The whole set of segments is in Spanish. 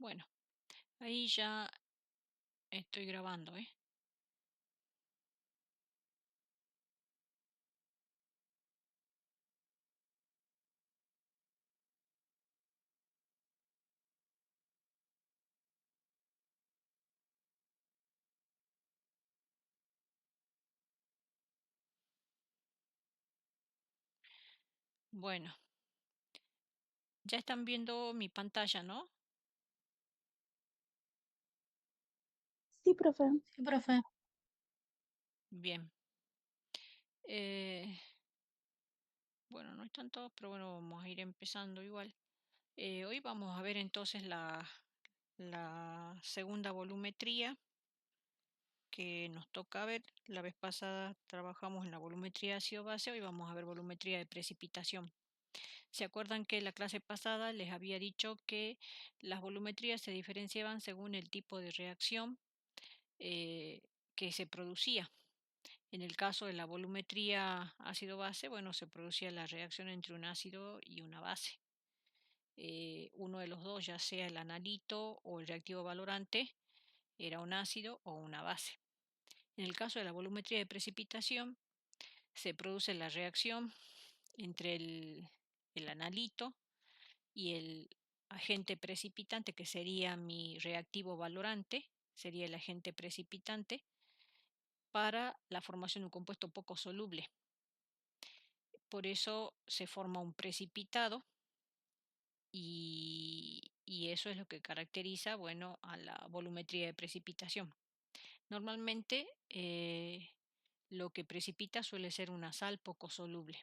Bueno, ahí ya estoy grabando, ¿eh? Bueno, ya están viendo mi pantalla, ¿no? Sí, profe. Sí, profe. Bien. Bueno, no están todos, pero bueno, vamos a ir empezando igual. Hoy vamos a ver entonces la segunda volumetría que nos toca ver. La vez pasada trabajamos en la volumetría ácido-base, hoy vamos a ver volumetría de precipitación. ¿Se acuerdan que la clase pasada les había dicho que las volumetrías se diferenciaban según el tipo de reacción que se producía? En el caso de la volumetría ácido-base, bueno, se producía la reacción entre un ácido y una base. Uno de los dos, ya sea el analito o el reactivo valorante, era un ácido o una base. En el caso de la volumetría de precipitación, se produce la reacción entre el analito y el agente precipitante, que sería mi reactivo valorante, sería el agente precipitante, para la formación de un compuesto poco soluble. Por eso se forma un precipitado y eso es lo que caracteriza, bueno, a la volumetría de precipitación. Normalmente lo que precipita suele ser una sal poco soluble.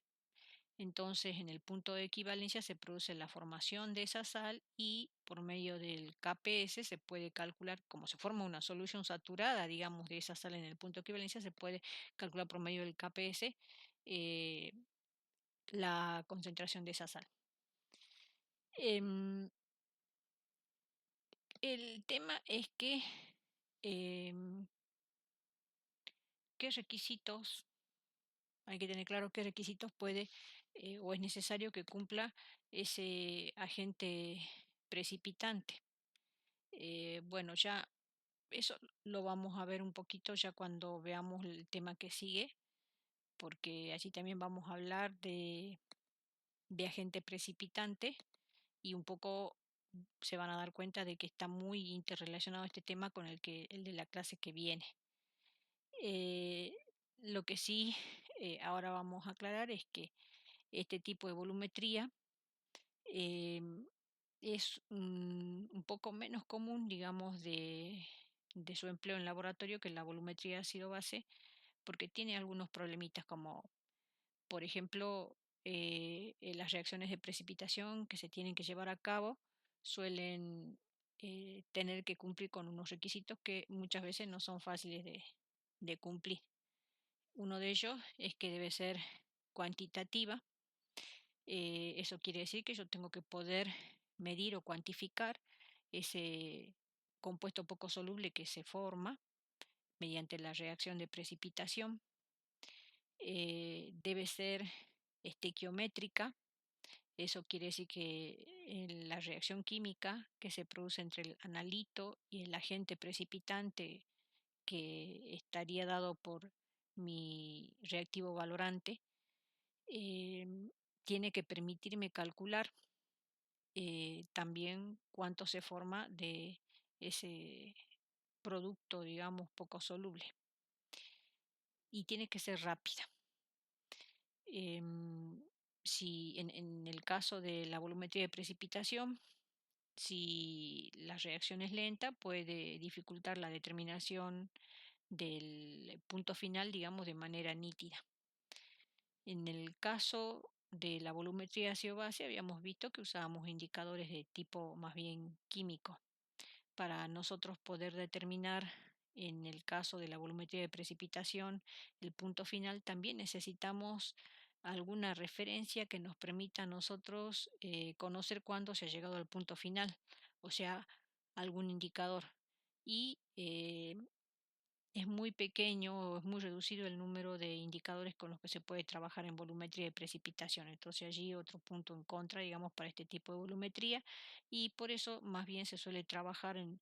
Entonces, en el punto de equivalencia se produce la formación de esa sal y por medio del KPS se puede calcular, como se forma una solución saturada, digamos, de esa sal en el punto de equivalencia, se puede calcular por medio del KPS eh, la concentración de esa sal. Em, el tema es que, em, ¿qué requisitos? Hay que tener claro qué requisitos puede o es necesario que cumpla ese agente precipitante. Bueno, ya eso lo vamos a ver un poquito ya cuando veamos el tema que sigue, porque allí también vamos a hablar de agente precipitante y un poco se van a dar cuenta de que está muy interrelacionado este tema con el de la clase que viene. Eh, lo que sí ahora vamos a aclarar es que este tipo de volumetría em, es un poco menos común, digamos, de su empleo en laboratorio que la volumetría ácido-base, porque tiene algunos problemitas como, por ejemplo, las reacciones de precipitación que se tienen que llevar a cabo suelen tener que cumplir con unos requisitos que muchas veces no son fáciles de cumplir. Uno de ellos es que debe ser cuantitativa. Eso quiere decir que yo tengo que poder medir o cuantificar ese compuesto poco soluble que se forma mediante la reacción de precipitación. Debe ser estequiométrica. Eso quiere decir que la reacción química que se produce entre el analito y el agente precipitante, que estaría dado por mi reactivo valorante, em, tiene que permitirme calcular también cuánto se forma de ese producto, digamos, poco soluble. Y tiene que ser rápida. Em, si en el caso de la volumetría de precipitación, si la reacción es lenta, puede dificultar la determinación del punto final, digamos, de manera nítida. En el caso de la volumetría ácido-base, habíamos visto que usábamos indicadores de tipo más bien químico. Para nosotros poder determinar, en el caso de la volumetría de precipitación, el punto final, también necesitamos alguna referencia que nos permita a nosotros conocer cuándo se ha llegado al punto final, o sea, algún indicador. Y es muy pequeño o es muy reducido el número de indicadores con los que se puede trabajar en volumetría de precipitación. Entonces allí otro punto en contra, digamos, para este tipo de volumetría y por eso más bien se suele trabajar en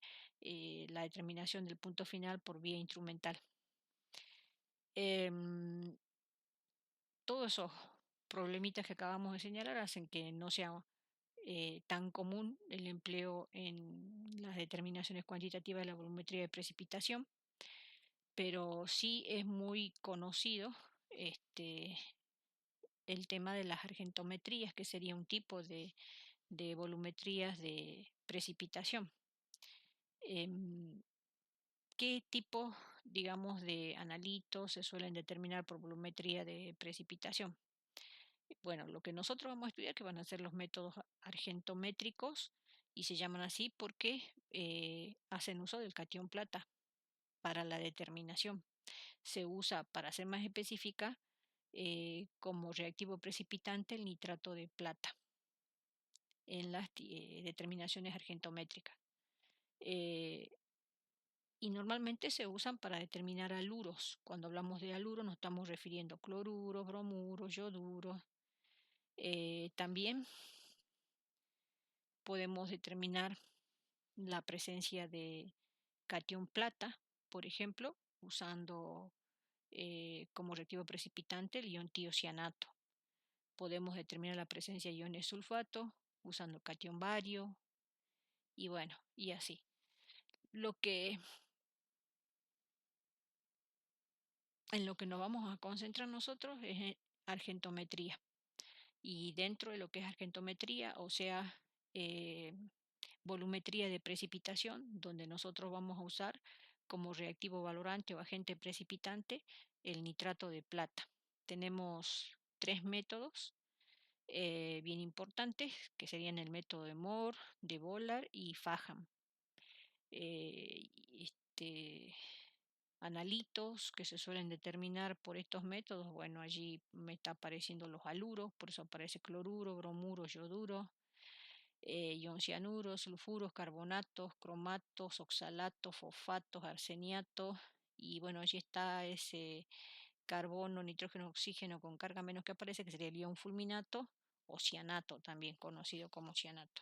la determinación del punto final por vía instrumental. Em, Todos esos problemitas que acabamos de señalar hacen que no sea tan común el empleo en las determinaciones cuantitativas de la volumetría de precipitación, pero sí es muy conocido este, el tema de las argentometrías, que sería un tipo de volumetrías de precipitación. Em, ¿Qué tipo, digamos, de analitos se suelen determinar por volumetría de precipitación? Bueno, lo que nosotros vamos a estudiar que van a ser los métodos argentométricos y se llaman así porque hacen uso del catión plata para la determinación. Se usa, para ser más específica, como reactivo precipitante el nitrato de plata en las determinaciones argentométricas. Eh, y normalmente se usan para determinar aluros. Cuando hablamos de aluros nos estamos refiriendo a cloruros, bromuros, yoduros. También podemos determinar la presencia de catión plata, por ejemplo, usando como reactivo precipitante el ion tiocianato. Podemos determinar la presencia de iones sulfato usando catión bario y bueno, y así. Lo que en lo que nos vamos a concentrar nosotros es en argentometría. Y dentro de lo que es argentometría, o sea, eh, volumetría de precipitación, donde nosotros vamos a usar como reactivo valorante o agente precipitante el nitrato de plata. Tenemos tres métodos bien importantes, que serían el método de Moore, de Bolar y Faham. Este, analitos que se suelen determinar por estos métodos, bueno, allí me está apareciendo los aluros, por eso aparece cloruro, bromuro, yoduro, ioncianuros, sulfuros, carbonatos, cromatos, oxalatos, fosfatos, arseniatos, y bueno, allí está ese carbono, nitrógeno, oxígeno con carga menos que aparece, que sería el ion fulminato o cianato, también conocido como cianato.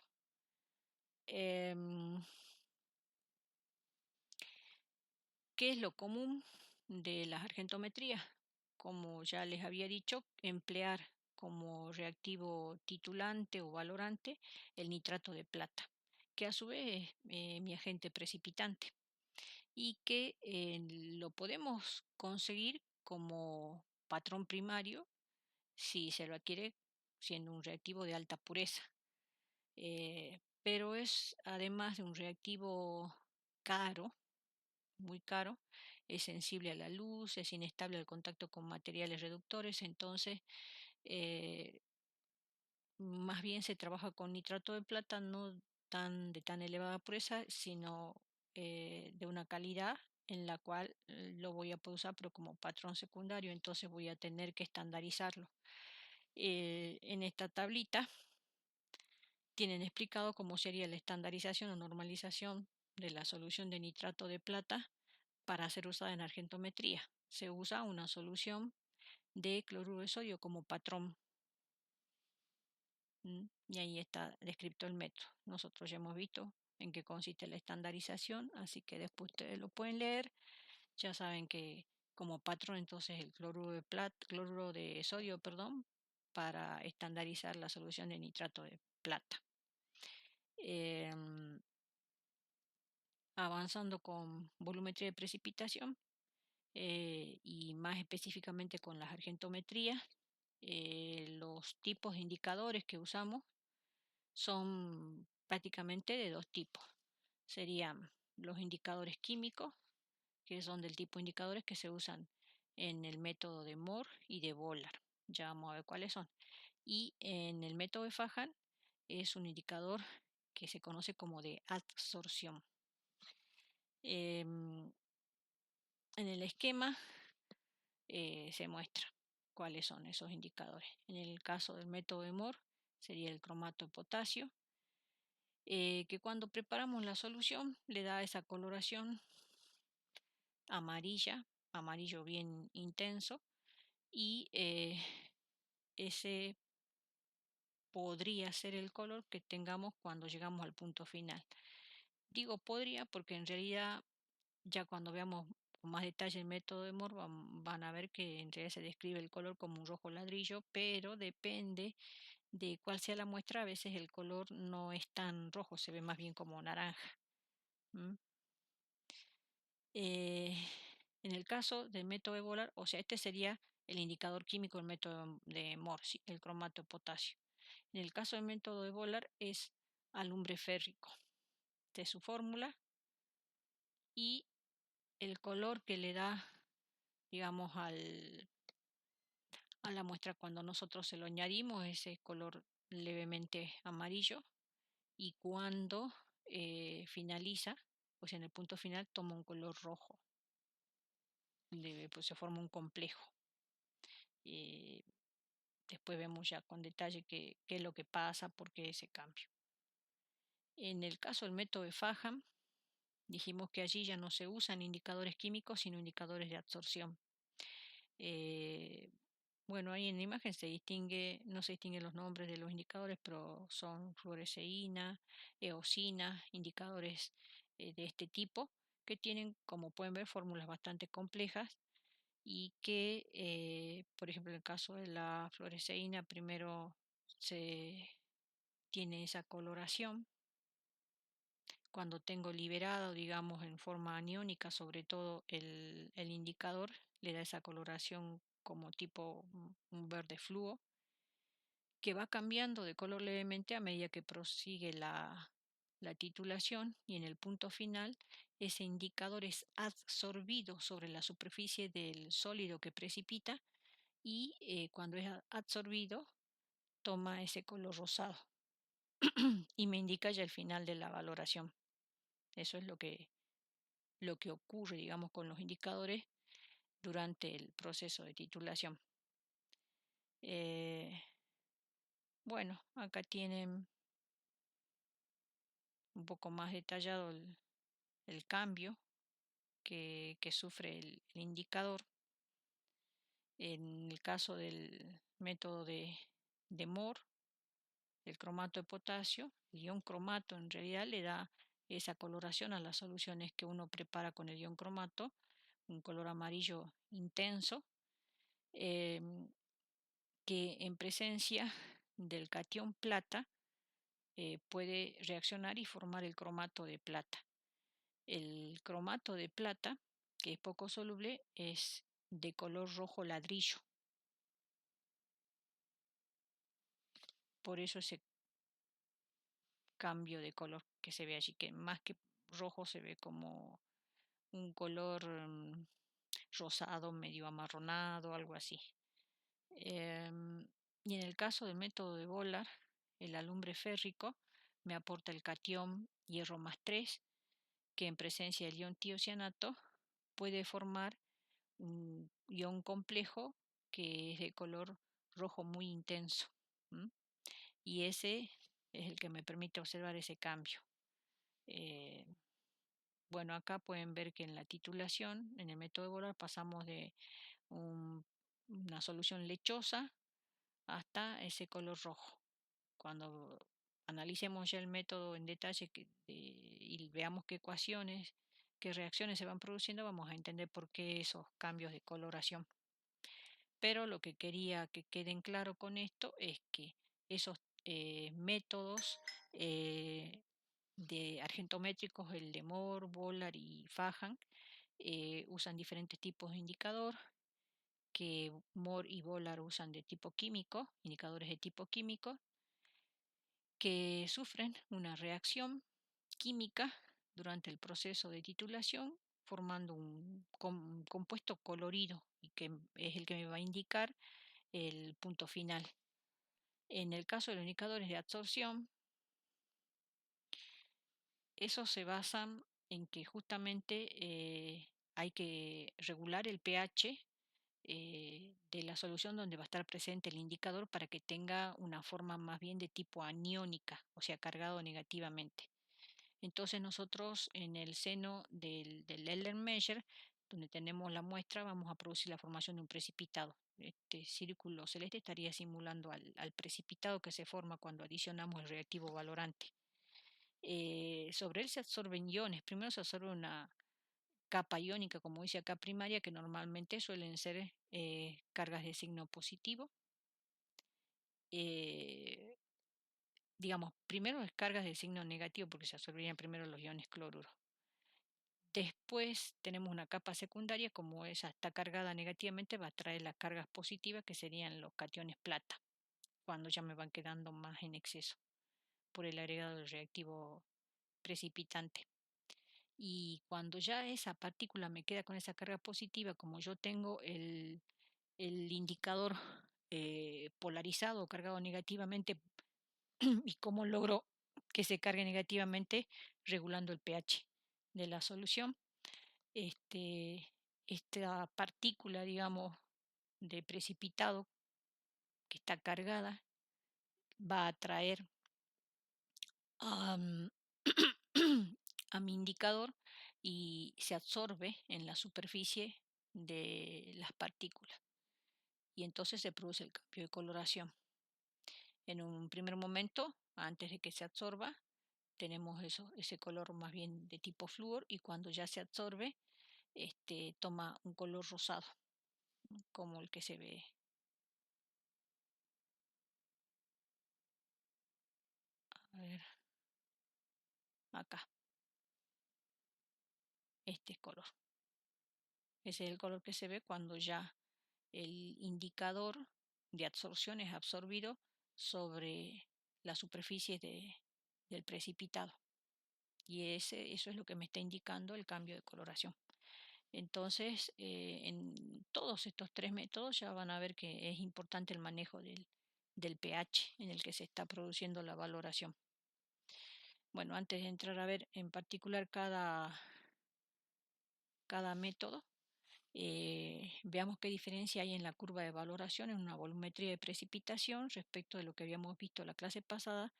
Em, ¿Qué es lo común de las argentometrías? Como ya les había dicho, emplear como reactivo titulante o valorante el nitrato de plata, que a su vez es mi agente precipitante y que lo podemos conseguir como patrón primario si se lo adquiere siendo un reactivo de alta pureza. Pero es además de un reactivo caro, muy caro, es sensible a la luz, es inestable al contacto con materiales reductores, entonces eh, más bien se trabaja con nitrato de plata, no de tan elevada pureza, sino de una calidad en la cual lo voy a poder usar, pero como patrón secundario, entonces voy a tener que estandarizarlo. En esta tablita tienen explicado cómo sería la estandarización o normalización de la solución de nitrato de plata para ser usada en argentometría. Se usa una solución de cloruro de sodio como patrón. Y ahí está descrito el método. Nosotros ya hemos visto en qué consiste la estandarización, así que después ustedes lo pueden leer. Ya saben que como patrón entonces el cloruro de sodio, perdón, para estandarizar la solución de nitrato de plata. Em, Avanzando con volumetría de precipitación y más específicamente con las argentometrías, los tipos de indicadores que usamos son prácticamente de dos tipos. Serían los indicadores químicos, que son del tipo de indicadores que se usan en el método de Moore y de Bolar. Ya vamos a ver cuáles son. Y en el método de Fajan es un indicador que se conoce como de adsorción. En el esquema se muestra cuáles son esos indicadores. En el caso del método de Moore sería el cromato de potasio, que cuando preparamos la solución le da esa coloración amarilla, amarillo bien intenso, y ese podría ser el color que tengamos cuando llegamos al punto final. Digo podría porque en realidad ya cuando veamos con más detalle el método de Moore van a ver que en realidad se describe el color como un rojo ladrillo, pero depende de cuál sea la muestra. A veces el color no es tan rojo, se ve más bien como naranja. ¿M? Eh, en el caso del método de Volar, o sea, este sería el indicador químico del método de Morse, el cromato de potasio. En el caso del método de Volar es alumbre férrico. Esta es su fórmula y el color que le da, digamos, a la muestra cuando nosotros se lo añadimos es ese color levemente amarillo, y cuando finaliza, pues en el punto final toma un color rojo, pues se forma un complejo. Eh, Después vemos ya con detalle qué es lo que pasa, por qué ese cambio. En el caso del método de Faham, dijimos que allí ya no se usan indicadores químicos, sino indicadores de absorción. Eh, bueno, ahí en la imagen no se distinguen los nombres de los indicadores, pero son fluoresceína, eosina, indicadores de este tipo, que tienen, como pueden ver, fórmulas bastante complejas y que, por ejemplo, en el caso de la fluoresceína, primero se tiene esa coloración. Cuando tengo liberado, digamos, en forma aniónica, sobre todo el indicador, le da esa coloración como tipo un verde fluo, que va cambiando de color levemente a medida que prosigue la titulación, y en el punto final ese indicador es absorbido sobre la superficie del sólido que precipita, y cuando es absorbido toma ese color rosado y me indica ya el final de la valoración. Eso es lo que ocurre, digamos, con los indicadores durante el proceso de titulación. Eh, bueno, acá tienen un poco más detallado el cambio que sufre el indicador. En el caso del método de Moore, el cromato de potasio, el ion cromato en realidad le da esa coloración a las soluciones que uno prepara con el ion cromato, un color amarillo intenso, que en presencia del catión plata puede reaccionar y formar el cromato de plata. El cromato de plata, que es poco soluble, es de color rojo ladrillo. Por eso ese cambio de color que se ve allí, que más que rojo se ve como un color rosado, medio amarronado, algo así. Y en el caso del método de Volar, el alumbre férrico me aporta el catión hierro más 3, que en presencia del ion tiocianato puede formar un ion complejo que es de color rojo muy intenso. ¿M? Y ese es el que me permite observar ese cambio. Eh, bueno, acá pueden ver que en la titulación, en el método de Volar, pasamos de una solución lechosa hasta ese color rojo. Cuando analicemos ya el método en detalle y veamos qué ecuaciones, qué reacciones se van produciendo, vamos a entender por qué esos cambios de coloración. Pero lo que quería que queden claro con esto es que esos métodos de argentométricos, el de Moore, Volar y Fajan, usan diferentes tipos de indicador, que Moore y Volar usan de tipo químico, indicadores de tipo químico, que sufren una reacción química durante el proceso de titulación, formando un compuesto colorido, y que es el que me va a indicar el punto final. En el caso de los indicadores de absorción, esos se basan en que justamente hay que regular el pH de la solución donde va a estar presente el indicador para que tenga una forma más bien de tipo aniónica, o sea, cargado negativamente. Entonces nosotros en el seno del Elder Measure donde tenemos la muestra, vamos a producir la formación de un precipitado. Este círculo celeste estaría simulando al precipitado que se forma cuando adicionamos el reactivo valorante. Sobre él se absorben iones. Primero se absorbe una capa iónica, como dice acá, primaria, que normalmente suelen ser cargas de signo positivo. Eh, digamos, primero es cargas de signo negativo porque se absorberían primero los iones cloruro. Después tenemos una capa secundaria, como esa está cargada negativamente, va a traer las cargas positivas que serían los cationes plata, cuando ya me van quedando más en exceso por el agregado del reactivo precipitante. Y cuando ya esa partícula me queda con esa carga positiva, como yo tengo el indicador polarizado o cargado negativamente, y cómo logro que se cargue negativamente regulando el pH de la solución, este, esta partícula, digamos, de precipitado que está cargada va a traer a, a mi indicador y se absorbe en la superficie de las partículas. Y entonces se produce el cambio de coloración. En un primer momento, antes de que se absorba, tenemos ese color más bien de tipo flúor, y cuando ya se absorbe, toma un color rosado, como el que se ve, a ver, acá, este color. Ese es el color que se ve cuando ya el indicador de absorción es absorbido sobre la superficie del precipitado. Y eso es lo que me está indicando el cambio de coloración. Entonces, en todos estos tres métodos ya van a ver que es importante el manejo del pH en el que se está produciendo la valoración. Bueno, antes de entrar a ver en particular cada método, veamos qué diferencia hay en la curva de valoración en una volumetría de precipitación respecto de lo que habíamos visto la clase pasada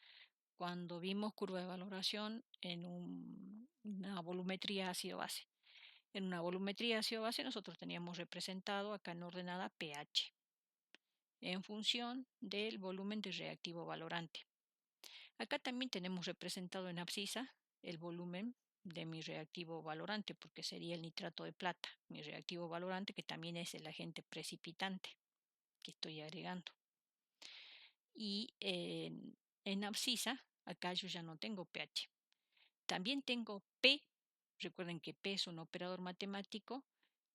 cuando vimos curva de valoración en una volumetría ácido-base. En una volumetría ácido-base nosotros teníamos representado acá en ordenada pH en función del volumen de reactivo valorante. Acá también tenemos representado en abscisa el volumen de mi reactivo valorante, porque sería el nitrato de plata, mi reactivo valorante, que también es el agente precipitante que estoy agregando. Y en abscisa, acá yo ya no tengo pH. También tengo P. Recuerden que P es un operador matemático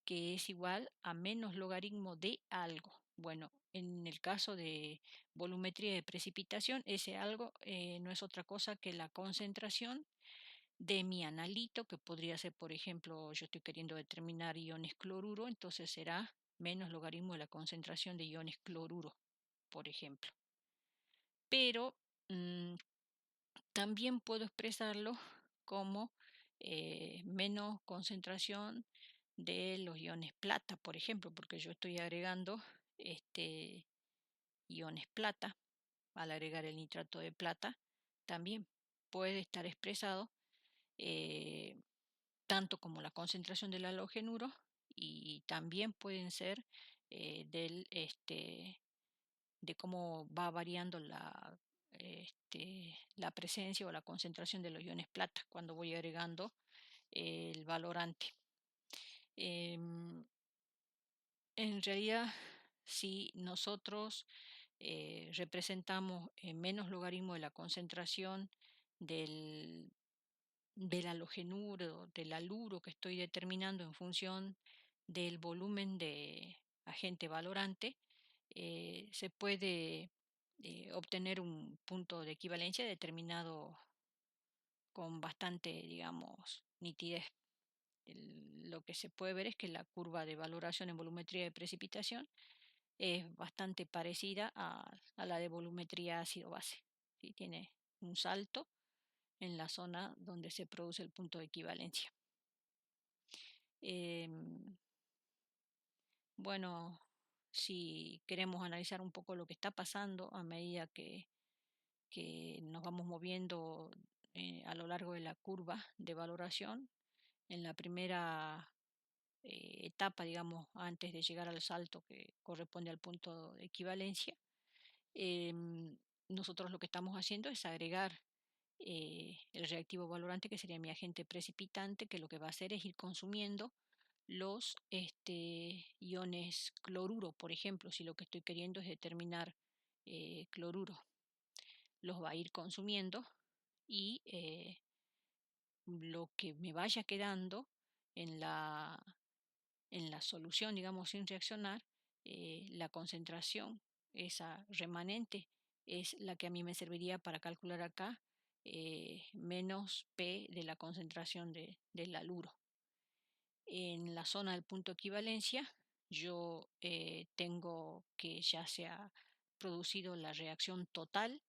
que es igual a menos logaritmo de algo. Bueno, en el caso de volumetría de precipitación, ese algo no es otra cosa que la concentración de mi analito, que podría ser, por ejemplo, yo estoy queriendo determinar iones cloruro, entonces será menos logaritmo de la concentración de iones cloruro, por ejemplo. Pero también puedo expresarlo como menos concentración de los iones plata, por ejemplo, porque yo estoy agregando iones plata. Al agregar el nitrato de plata, también puede estar expresado eh, tanto como la concentración del halogenuro, y también pueden ser de cómo va variando la presencia o la concentración de los iones plata cuando voy agregando el valorante. En realidad, si nosotros representamos en menos logaritmo de la concentración del halogenuro, del haluro que estoy determinando en función del volumen de agente valorante, se puede obtener un punto de equivalencia determinado con bastante, digamos, nitidez. Lo que se puede ver es que la curva de valoración en volumetría de precipitación es bastante parecida a la de volumetría ácido-base. ¿Sí? Tiene un salto en la zona donde se produce el punto de equivalencia. Bueno, si queremos analizar un poco lo que está pasando a medida que nos vamos moviendo a lo largo de la curva de valoración, en la primera etapa, digamos, antes de llegar al salto que corresponde al punto de equivalencia, em, nosotros lo que estamos haciendo es agregar el reactivo valorante, que sería mi agente precipitante, que lo que va a hacer es ir consumiendo los iones cloruro, por ejemplo, si lo que estoy queriendo es determinar cloruro, los va a ir consumiendo y lo que me vaya quedando en la solución, digamos, sin reaccionar, la concentración, esa remanente, es la que a mí me serviría para calcular acá menos P de la concentración del haluro. En la zona del punto de equivalencia, yo tengo que ya se ha producido la reacción total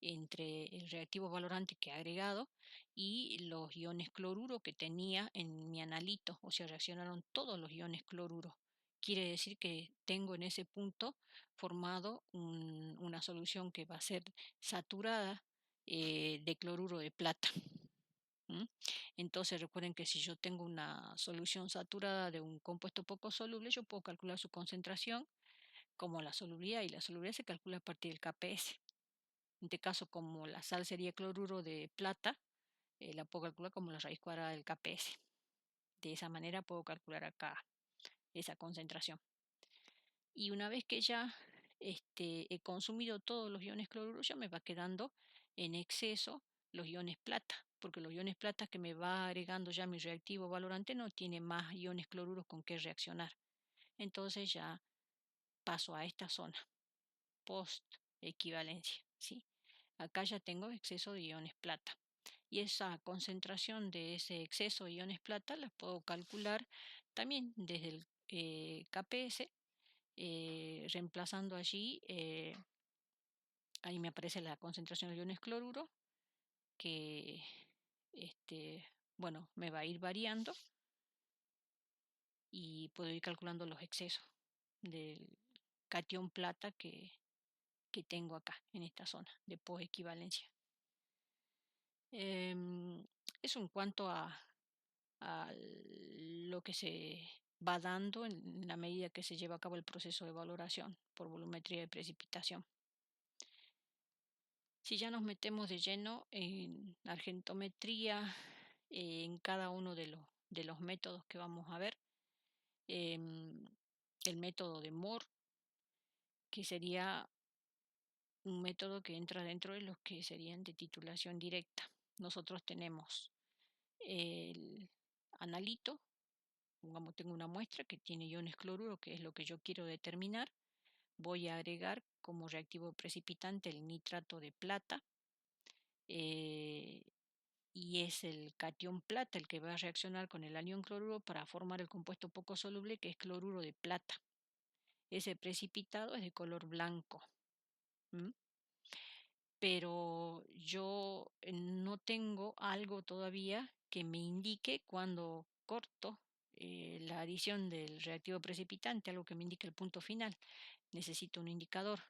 entre el reactivo valorante que he agregado y los iones cloruro que tenía en mi analito, o sea, reaccionaron todos los iones cloruro. Quiere decir que tengo en ese punto formado una solución que va a ser saturada de cloruro de plata. ¿M? Entonces recuerden que si yo tengo una solución saturada de un compuesto poco soluble, yo puedo calcular su concentración como la solubilidad, y la solubilidad se calcula a partir del Kps. En este caso, como la sal sería cloruro de plata, la puedo calcular como la raíz cuadrada del Kps. De esa manera puedo calcular acá esa concentración. Y una vez que ya he consumido todos los iones cloruro, ya me va quedando en exceso los iones plata, porque los iones plata que me va agregando ya mi reactivo valorante no tiene más iones cloruros con que reaccionar. Entonces ya paso a esta zona, post equivalencia, ¿sí? Acá ya tengo exceso de iones plata. Y esa concentración de ese exceso de iones plata la puedo calcular también desde el Kps, reemplazando allí, ahí me aparece la concentración de iones cloruro, que bueno, me va a ir variando y puedo ir calculando los excesos del catión plata que tengo acá en esta zona de posequivalencia. Eso en cuanto a lo que se va dando en la medida que se lleva a cabo el proceso de valoración por volumetría de precipitación. Si ya nos metemos de lleno en argentometría, en cada uno de los métodos que vamos a ver, el método de Moore, que sería un método que entra dentro de los que serían de titulación directa. Nosotros tenemos el analito, pongamos, tengo una muestra que tiene iones cloruro, que es lo que yo quiero determinar. Voy a agregar como reactivo precipitante el nitrato de plata, y es el catión plata el que va a reaccionar con el anión cloruro para formar el compuesto poco soluble, que es cloruro de plata. Ese precipitado es de color blanco. Pero yo no tengo algo todavía que me indique cuando corto la adición del reactivo precipitante, algo que me indique el punto final. Necesito un indicador.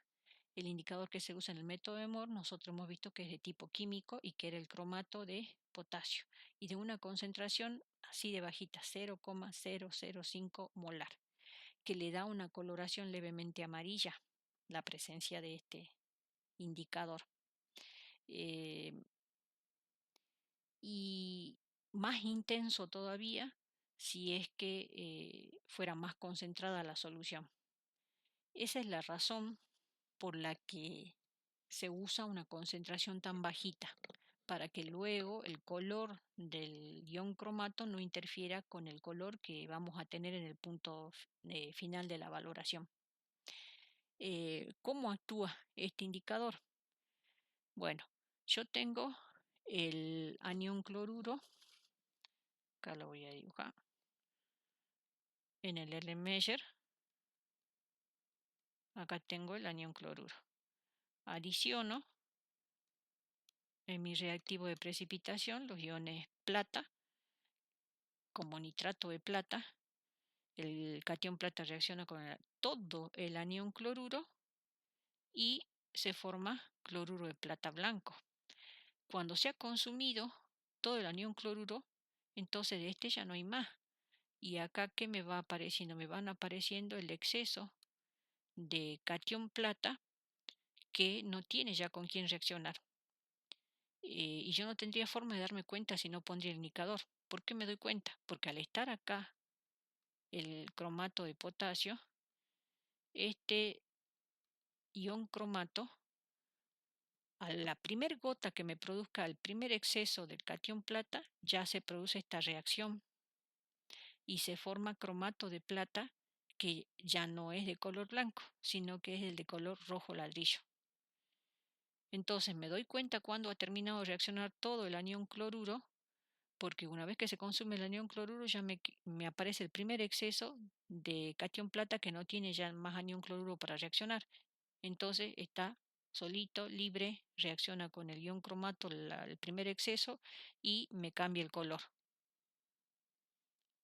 El indicador que se usa en el método de Moore, nosotros hemos visto que es de tipo químico y que era el cromato de potasio y de una concentración así de bajita, 0,005 molar, que le da una coloración levemente amarilla, la presencia de este indicador. Eh, y más intenso todavía si es que fuera más concentrada la solución. Esa es la razón por la que se usa una concentración tan bajita, para que luego el color del ion cromato no interfiera con el color que vamos a tener en el punto final de la valoración. ¿Cómo actúa este indicador? Bueno, yo tengo el anión cloruro, acá lo voy a dibujar, en el Erlenmeyer, acá tengo el anión cloruro. Adiciono en mi reactivo de precipitación los iones plata como nitrato de plata. El catión plata reacciona con todo el anión cloruro y se forma cloruro de plata blanco. Cuando se ha consumido todo el anión cloruro, entonces de este ya no hay más. Y acá, ¿qué me va apareciendo? Me van apareciendo el exceso de cation plata que no tiene ya con quién reaccionar. Y yo no tendría forma de darme cuenta si no pondría el indicador. ¿Por qué me doy cuenta? Porque al estar acá el cromato de potasio, este ion cromato, a la primer gota que me produzca el primer exceso del cation plata, ya se produce esta reacción y se forma cromato de plata que ya no es de color blanco, sino que es el de color rojo ladrillo. Entonces me doy cuenta cuando ha terminado de reaccionar todo el anión cloruro, porque una vez que se consume el anión cloruro ya me aparece el primer exceso de cation plata que no tiene ya más anión cloruro para reaccionar. Entonces está solito, libre, reacciona con el ion cromato el primer exceso y me cambia el color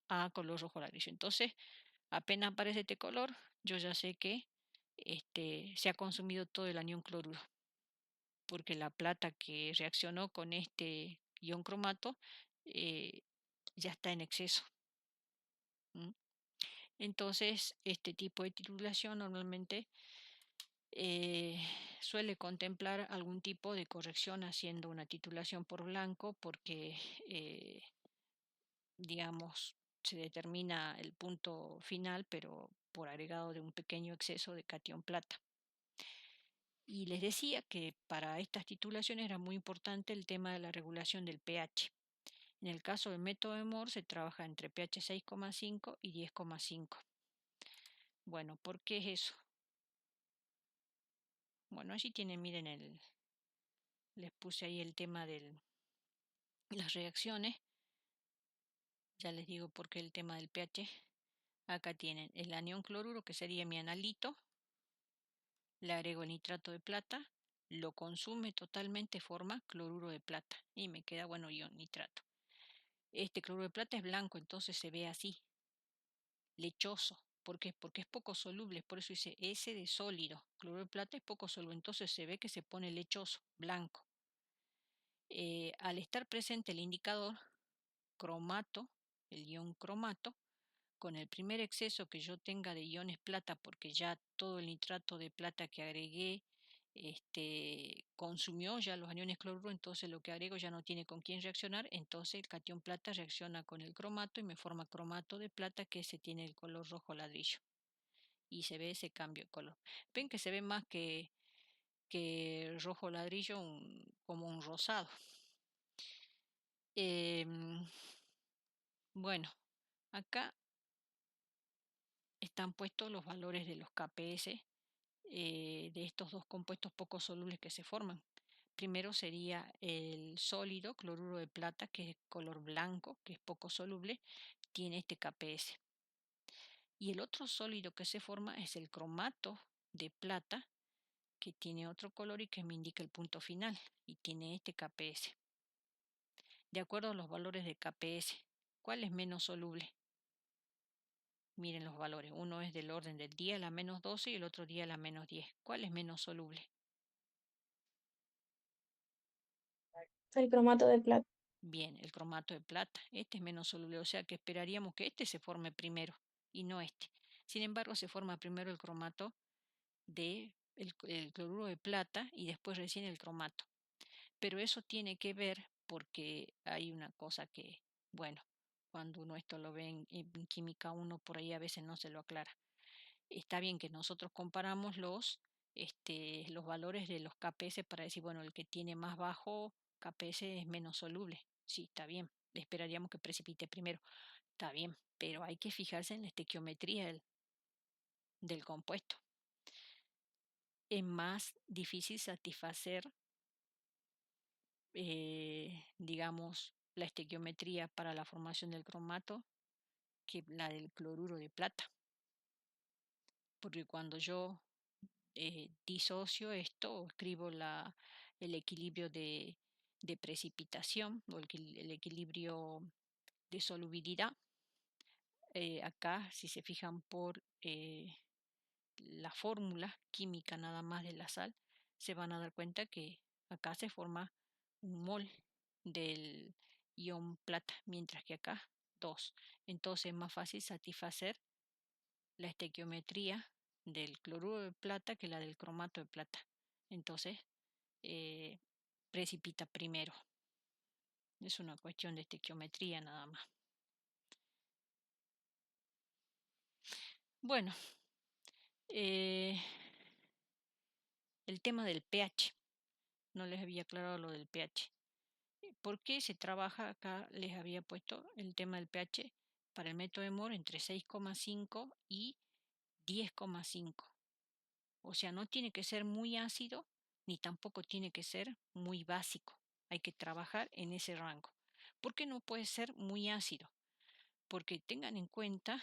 a color rojo ladrillo. Entonces, apenas aparece este color, yo ya sé que se ha consumido todo el anión cloruro, porque la plata que reaccionó con este ion cromato eh, ya está en exceso. ¿M? Entonces, este tipo de titulación normalmente eh, suele contemplar algún tipo de corrección haciendo una titulación por blanco porque, digamos, se determina el punto final, pero por agregado de un pequeño exceso de cation plata. Y les decía que para estas titulaciones era muy importante el tema de la regulación del pH. En el caso del método de Moore se trabaja entre pH 6,5 y 10,5. Bueno, ¿por qué es eso? Bueno, allí tienen, miren, les puse ahí el tema de las reacciones. Ya les digo por qué el tema del pH. Acá tienen el anión cloruro, que sería mi analito. Le agrego el nitrato de plata. Lo consume totalmente, forma cloruro de plata. Y me queda, bueno, ion nitrato. Este cloruro de plata es blanco, entonces se ve así, lechoso. ¿Por qué? Porque es poco soluble. Por eso dice S de sólido. Cloruro de plata es poco soluble, entonces se ve que se pone lechoso, blanco. Al estar presente el indicador cromato, el ion cromato, con el primer exceso que yo tenga de iones plata, porque ya todo el nitrato de plata que agregué consumió ya los aniones cloruro, entonces lo que agrego ya no tiene con quién reaccionar, entonces el cation plata reacciona con el cromato y me forma cromato de plata que se tiene el color rojo ladrillo y se ve ese cambio de color. Ven que se ve más que rojo ladrillo, como un rosado. Em, bueno, acá están puestos los valores de los KPS de estos dos compuestos poco solubles que se forman. Primero sería el sólido cloruro de plata, que es color blanco, que es poco soluble, tiene este KPS. Y el otro sólido que se forma es el cromato de plata, que tiene otro color y que me indica el punto final, y tiene este KPS. De acuerdo a los valores de KPS, ¿cuál es menos soluble? Miren los valores, uno es del orden del 10 a la menos 12 y el otro 10 a la menos 10. ¿Cuál es menos soluble? El cromato de plata. Bien, el cromato de plata. Este es menos soluble, o sea que esperaríamos que este se forme primero y no este. Sin embargo, se forma primero el cromato de el cloruro de plata y después recién el cromato. Pero eso tiene que ver porque hay una cosa que, bueno, cuando uno esto lo ve en química, uno por ahí a veces no se lo aclara. Está bien que nosotros comparamos los valores de los KPS para decir, bueno, el que tiene más bajo KPS es menos soluble. Sí, está bien. Esperaríamos que precipite primero. Está bien, pero hay que fijarse en la estequiometría del compuesto. Es más difícil satisfacer, digamos, la estequiometría para la formación del cromato que la del cloruro de plata. Porque cuando yo disocio esto, escribo el equilibrio de precipitación o el equilibrio de solubilidad. Acá, si se fijan por la fórmula química nada más de la sal, se van a dar cuenta que acá se forma un mol del ion plata, mientras que acá 2. Entonces es más fácil satisfacer la estequiometría del cloruro de plata que la del cromato de plata. Entonces eh, precipita primero. Es una cuestión de estequiometría nada más. Bueno, eh, el tema del pH. No les había aclarado lo del pH. ¿Por qué se trabaja acá? Les había puesto el tema del pH para el método de Moore entre 6,5 y 10,5. O sea, no tiene que ser muy ácido ni tampoco tiene que ser muy básico. Hay que trabajar en ese rango. ¿Por qué no puede ser muy ácido? Porque tengan en cuenta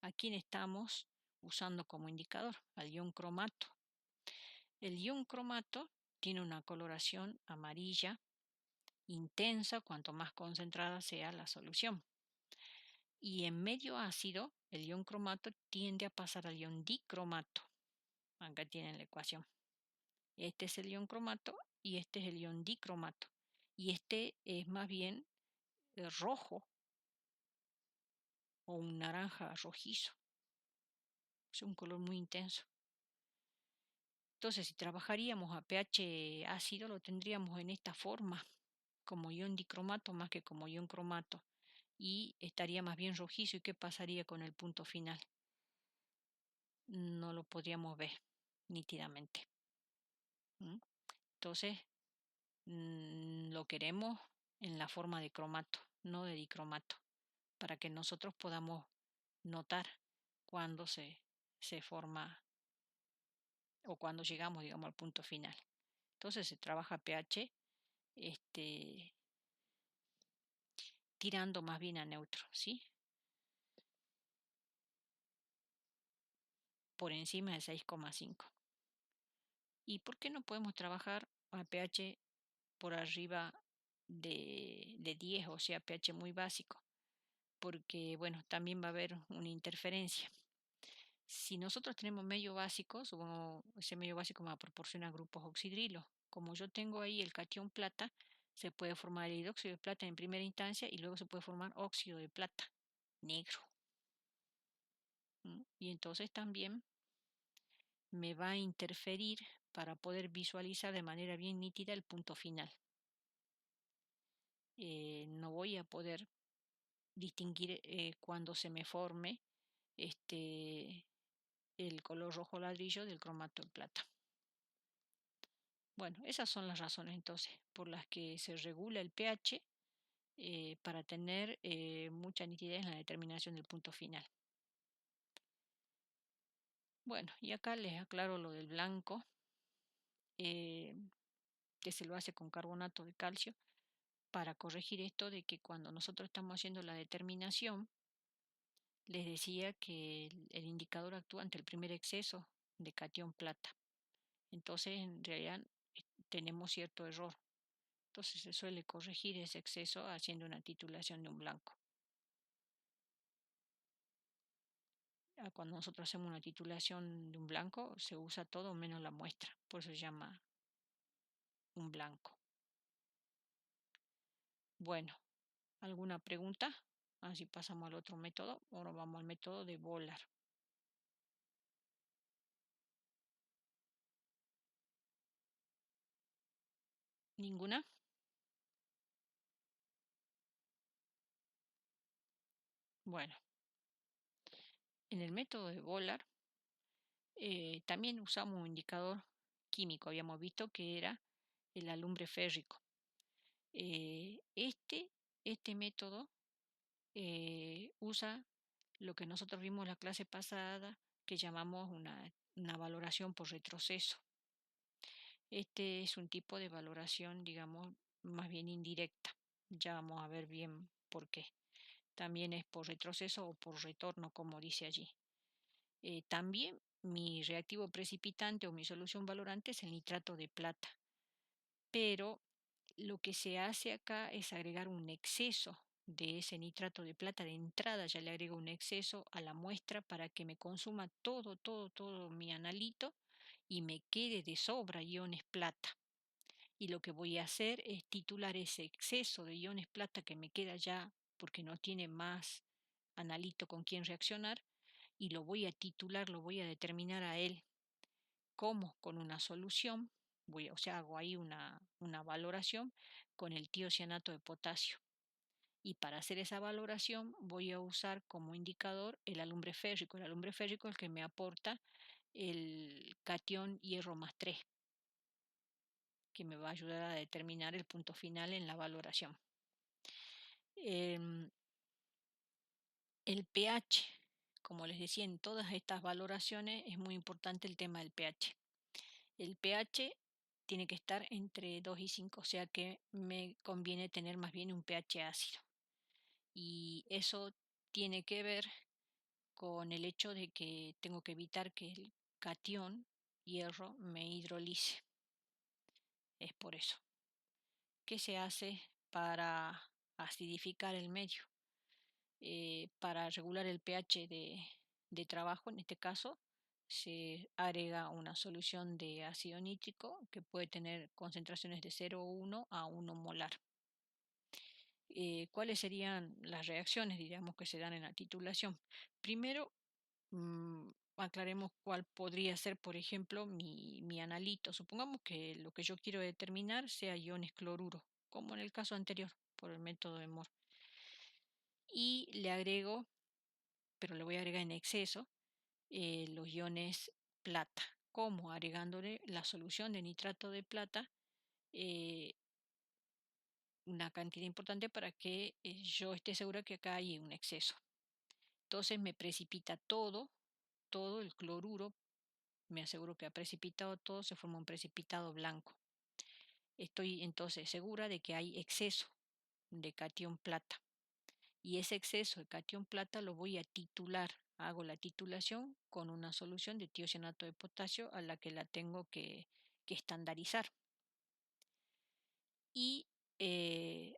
a quién estamos usando como indicador, al ion cromato. El ion cromato tiene una coloración amarilla intensa cuanto más concentrada sea la solución. Y en medio ácido, el ion cromato tiende a pasar al ion dicromato. Acá tienen la ecuación. Este es el ion cromato y este es el ion dicromato. Y este es más bien rojo o un naranja rojizo. Es un color muy intenso. Entonces, si trabajaríamos a pH ácido, lo tendríamos en esta forma, como ion dicromato más que como ion cromato. Y estaría más bien rojizo. ¿Y qué pasaría con el punto final? No lo podríamos ver nítidamente. Entonces, lo queremos en la forma de cromato, no de dicromato, para que nosotros podamos notar cuando se forma o cuando llegamos, digamos, al punto final. Entonces se trabaja pH este, tirando más bien a neutro, ¿sí? Por encima de 6,5. ¿Y por qué no podemos trabajar a pH por arriba de 10, o sea, pH muy básico? Porque, bueno, también va a haber una interferencia. Si nosotros tenemos medio básico, supongo ese medio básico me proporciona grupos oxidrilos. Como yo tengo ahí el catión plata, se puede formar el hidróxido de plata en primera instancia y luego se puede formar óxido de plata negro. Y entonces también me va a interferir para poder visualizar de manera bien nítida el punto final. No voy a poder distinguir cuando se me forme el color rojo ladrillo del cromato de plata. Bueno, esas son las razones entonces por las que se regula el pH para tener mucha nitidez en la determinación del punto final. Bueno, y acá les aclaro lo del blanco, eh, que se lo hace con carbonato de calcio, para corregir esto de que cuando nosotros estamos haciendo la determinación, les decía que el indicador actúa ante el primer exceso de catión plata. Entonces, en realidad, tenemos cierto error. Entonces se suele corregir ese exceso haciendo una titulación de un blanco. Cuando nosotros hacemos una titulación de un blanco, se usa todo menos la muestra, por eso se llama un blanco. Bueno, ¿alguna pregunta? Así pasamos al otro método. Ahora vamos al método de Volar. ¿Ninguna? Bueno, en el método de Volar también usamos un indicador químico. Habíamos visto que era el alumbre férrico. Este método usa lo que nosotros vimos la clase pasada, que llamamos una valoración por retroceso. Este es un tipo de valoración, digamos, más bien indirecta. Ya vamos a ver bien por qué. También es por retroceso o por retorno, como dice allí. También mi reactivo precipitante o mi solución valorante es el nitrato de plata. Pero lo que se hace acá es agregar un exceso de ese nitrato de plata de entrada, ya le agrego un exceso a la muestra para que me consuma todo mi analito y me quede de sobra iones plata. Y lo que voy a hacer es titular ese exceso de iones plata que me queda ya porque no tiene más analito con quien reaccionar, y lo voy a titular, lo voy a determinar a él como con una solución, o sea, hago ahí una valoración con el tiocianato de potasio. Y para hacer esa valoración voy a usar como indicador el alumbre férrico. El alumbre férrico es el que me aporta el catión hierro más 3, que me va a ayudar a determinar el punto final en la valoración. El pH, como les decía, en todas estas valoraciones es muy importante el tema del pH. El pH tiene que estar entre 2 y 5, o sea que me conviene tener más bien un pH ácido. Y eso tiene que ver con el hecho de que tengo que evitar que el catión hierro me hidrolice. Es por eso. ¿Qué se hace para acidificar el medio? Para regular el pH de trabajo, en este caso, se agrega una solución de ácido nítrico que puede tener concentraciones de 0,1 a 1 molar. ¿Cuáles serían las reacciones, digamos, que se dan en la titulación? Primero, aclaremos cuál podría ser, por ejemplo, mi analito. Supongamos que lo que yo quiero determinar sea iones cloruro, como en el caso anterior, por el método de Moore. Y le agrego, pero le voy a agregar en exceso, los iones plata. ¿Cómo? Agregándole la solución de nitrato de plata, eh, una cantidad importante para que yo esté segura que acá hay un exceso. Entonces me precipita todo el cloruro, me aseguro que ha precipitado todo, se forma un precipitado blanco. Estoy entonces segura de que hay exceso de catión plata. Y ese exceso de catión plata lo voy a titular. Hago la titulación con una solución de tiocianato de potasio a la que la tengo que estandarizar. Y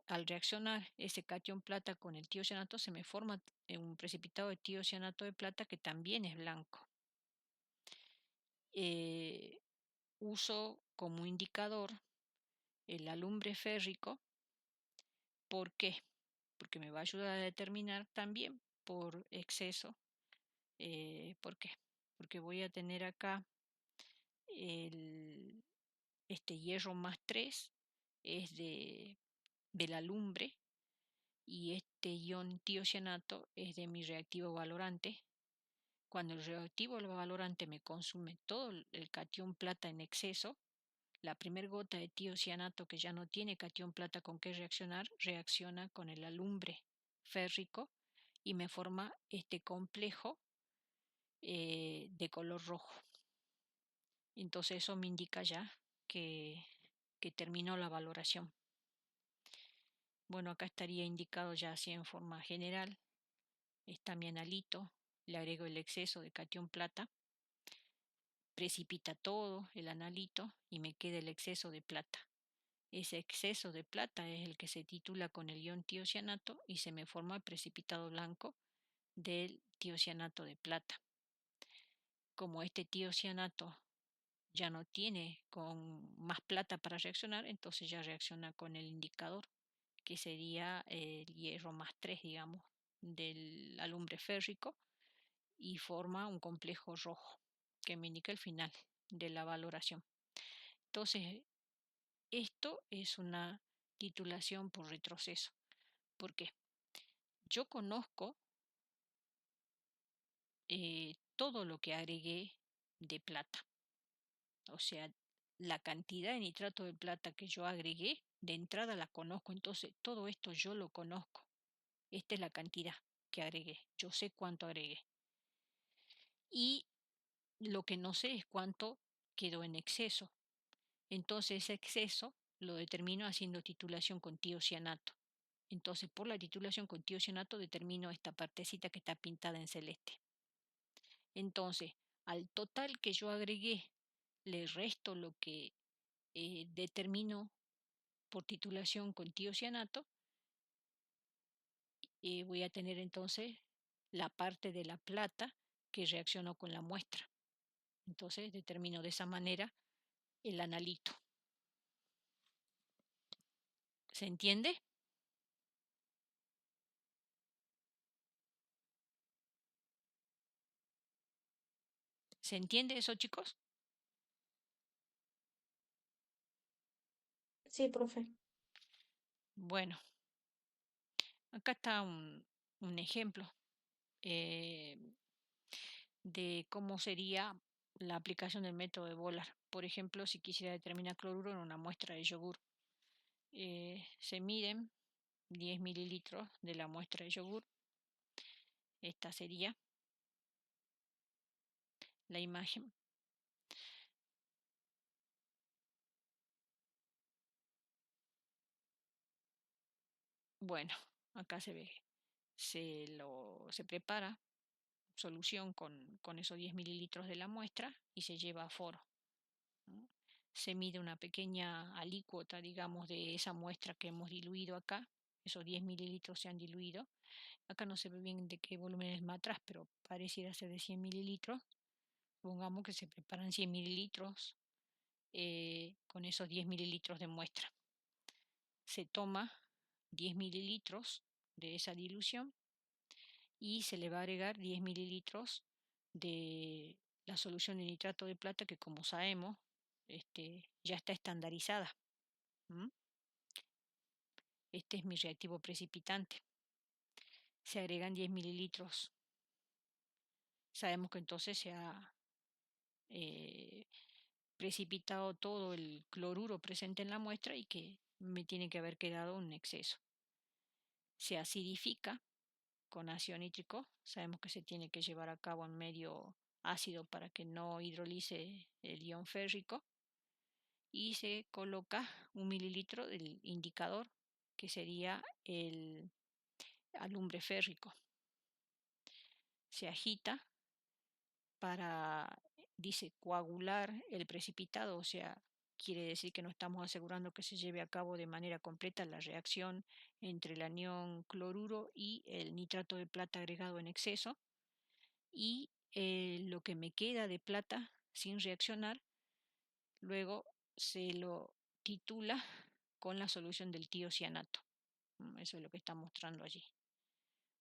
al reaccionar ese catión plata con el tiocianato se me forma un precipitado de tiocianato de plata que también es blanco. Uso como indicador el alumbre férrico. ¿Por qué? Porque me va a ayudar a determinar también por exceso. ¿Por qué? Porque voy a tener acá este hierro más 3 es de la lumbre, y este ion tiocianato es de mi reactivo valorante. Cuando el reactivo valorante me consume todo el catión plata en exceso, la primera gota de tiocianato que ya no tiene catión plata con qué reaccionar, reacciona con el alumbre férrico y me forma este complejo de color rojo. Entonces eso me indica ya que terminó la valoración. Bueno, acá estaría indicado ya así en forma general. Está mi analito, le agrego el exceso de catión plata, precipita todo el analito y me queda el exceso de plata. Ese exceso de plata es el que se titula con el ion tiocianato y se me forma el precipitado blanco del tiocianato de plata. Como este tiocianato ya no tiene con más plata para reaccionar, entonces ya reacciona con el indicador, que sería el hierro más 3, digamos, del alumbre férrico, y forma un complejo rojo que me indica el final de la valoración. Entonces, esto es una titulación por retroceso. ¿Por qué? Yo conozco todo lo que agregué de plata. O sea, la cantidad de nitrato de plata que yo agregué, de entrada la conozco, entonces todo esto yo lo conozco. Esta es la cantidad que agregué, yo sé cuánto agregué. Y lo que no sé es cuánto quedó en exceso. Entonces ese exceso lo determino haciendo titulación con tiocianato. Entonces por la titulación con tiocianato determino esta partecita que está pintada en celeste. Entonces, al total que yo agregué, le resto lo que determino por titulación con tiocianato, voy a tener entonces la parte de la plata que reaccionó con la muestra. Entonces determino de esa manera el analito. ¿Se entiende? ¿Se entiende eso, chicos? Sí, profe. Bueno, acá está un ejemplo eh, de cómo sería la aplicación del método de Volar. Por ejemplo, si quisiera determinar cloruro en una muestra de yogur, se miden 10 mililitros de la muestra de yogur. Esta sería la imagen. Bueno, acá se ve, se prepara solución con esos 10 mililitros de la muestra y se lleva a foro, ¿no? Se mide una pequeña alícuota, digamos, de esa muestra que hemos diluido acá. Esos 10 mililitros se han diluido. Acá no se ve bien de qué volumen es matraz, pero pareciera ser de 100 mililitros. Pongamos que se preparan 100 mililitros con esos 10 mililitros de muestra. Se toma 10 mililitros de esa dilución y se le va a agregar 10 mililitros de la solución de nitrato de plata que, como sabemos, ya está estandarizada. ¿Mm? Este es mi reactivo precipitante. Se agregan 10 mililitros. Sabemos que entonces se ha eh, precipitado todo el cloruro presente en la muestra y que me tiene que haber quedado un exceso. Se acidifica con ácido nítrico. Sabemos que se tiene que llevar a cabo en medio ácido para que no hidrolice el ion férrico. Y se coloca 1 mililitro del indicador, que sería el alumbre férrico. Se agita para, dice, coagular el precipitado, o sea, quiere decir que no estamos asegurando que se lleve a cabo de manera completa la reacción entre el anión cloruro y el nitrato de plata agregado en exceso. Y lo que me queda de plata sin reaccionar, luego se lo titula con la solución del tiocianato. Eso es lo que está mostrando allí.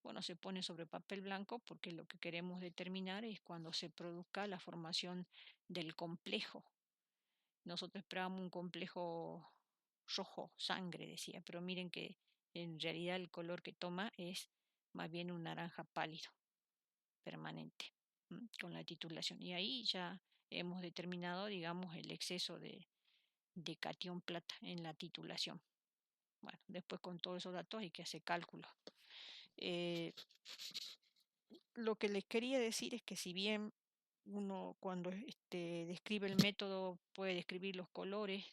Bueno, se pone sobre papel blanco porque lo que queremos determinar es cuando se produzca la formación del complejo. Nosotros esperábamos un complejo rojo, sangre, decía, pero miren que en realidad el color que toma es más bien un naranja pálido, permanente, con la titulación. Y ahí ya hemos determinado, digamos, el exceso de catión plata en la titulación. Bueno, después con todos esos datos hay que hacer cálculos. Eh, lo que les quería decir es que si bien uno cuando describe el método puede describir los colores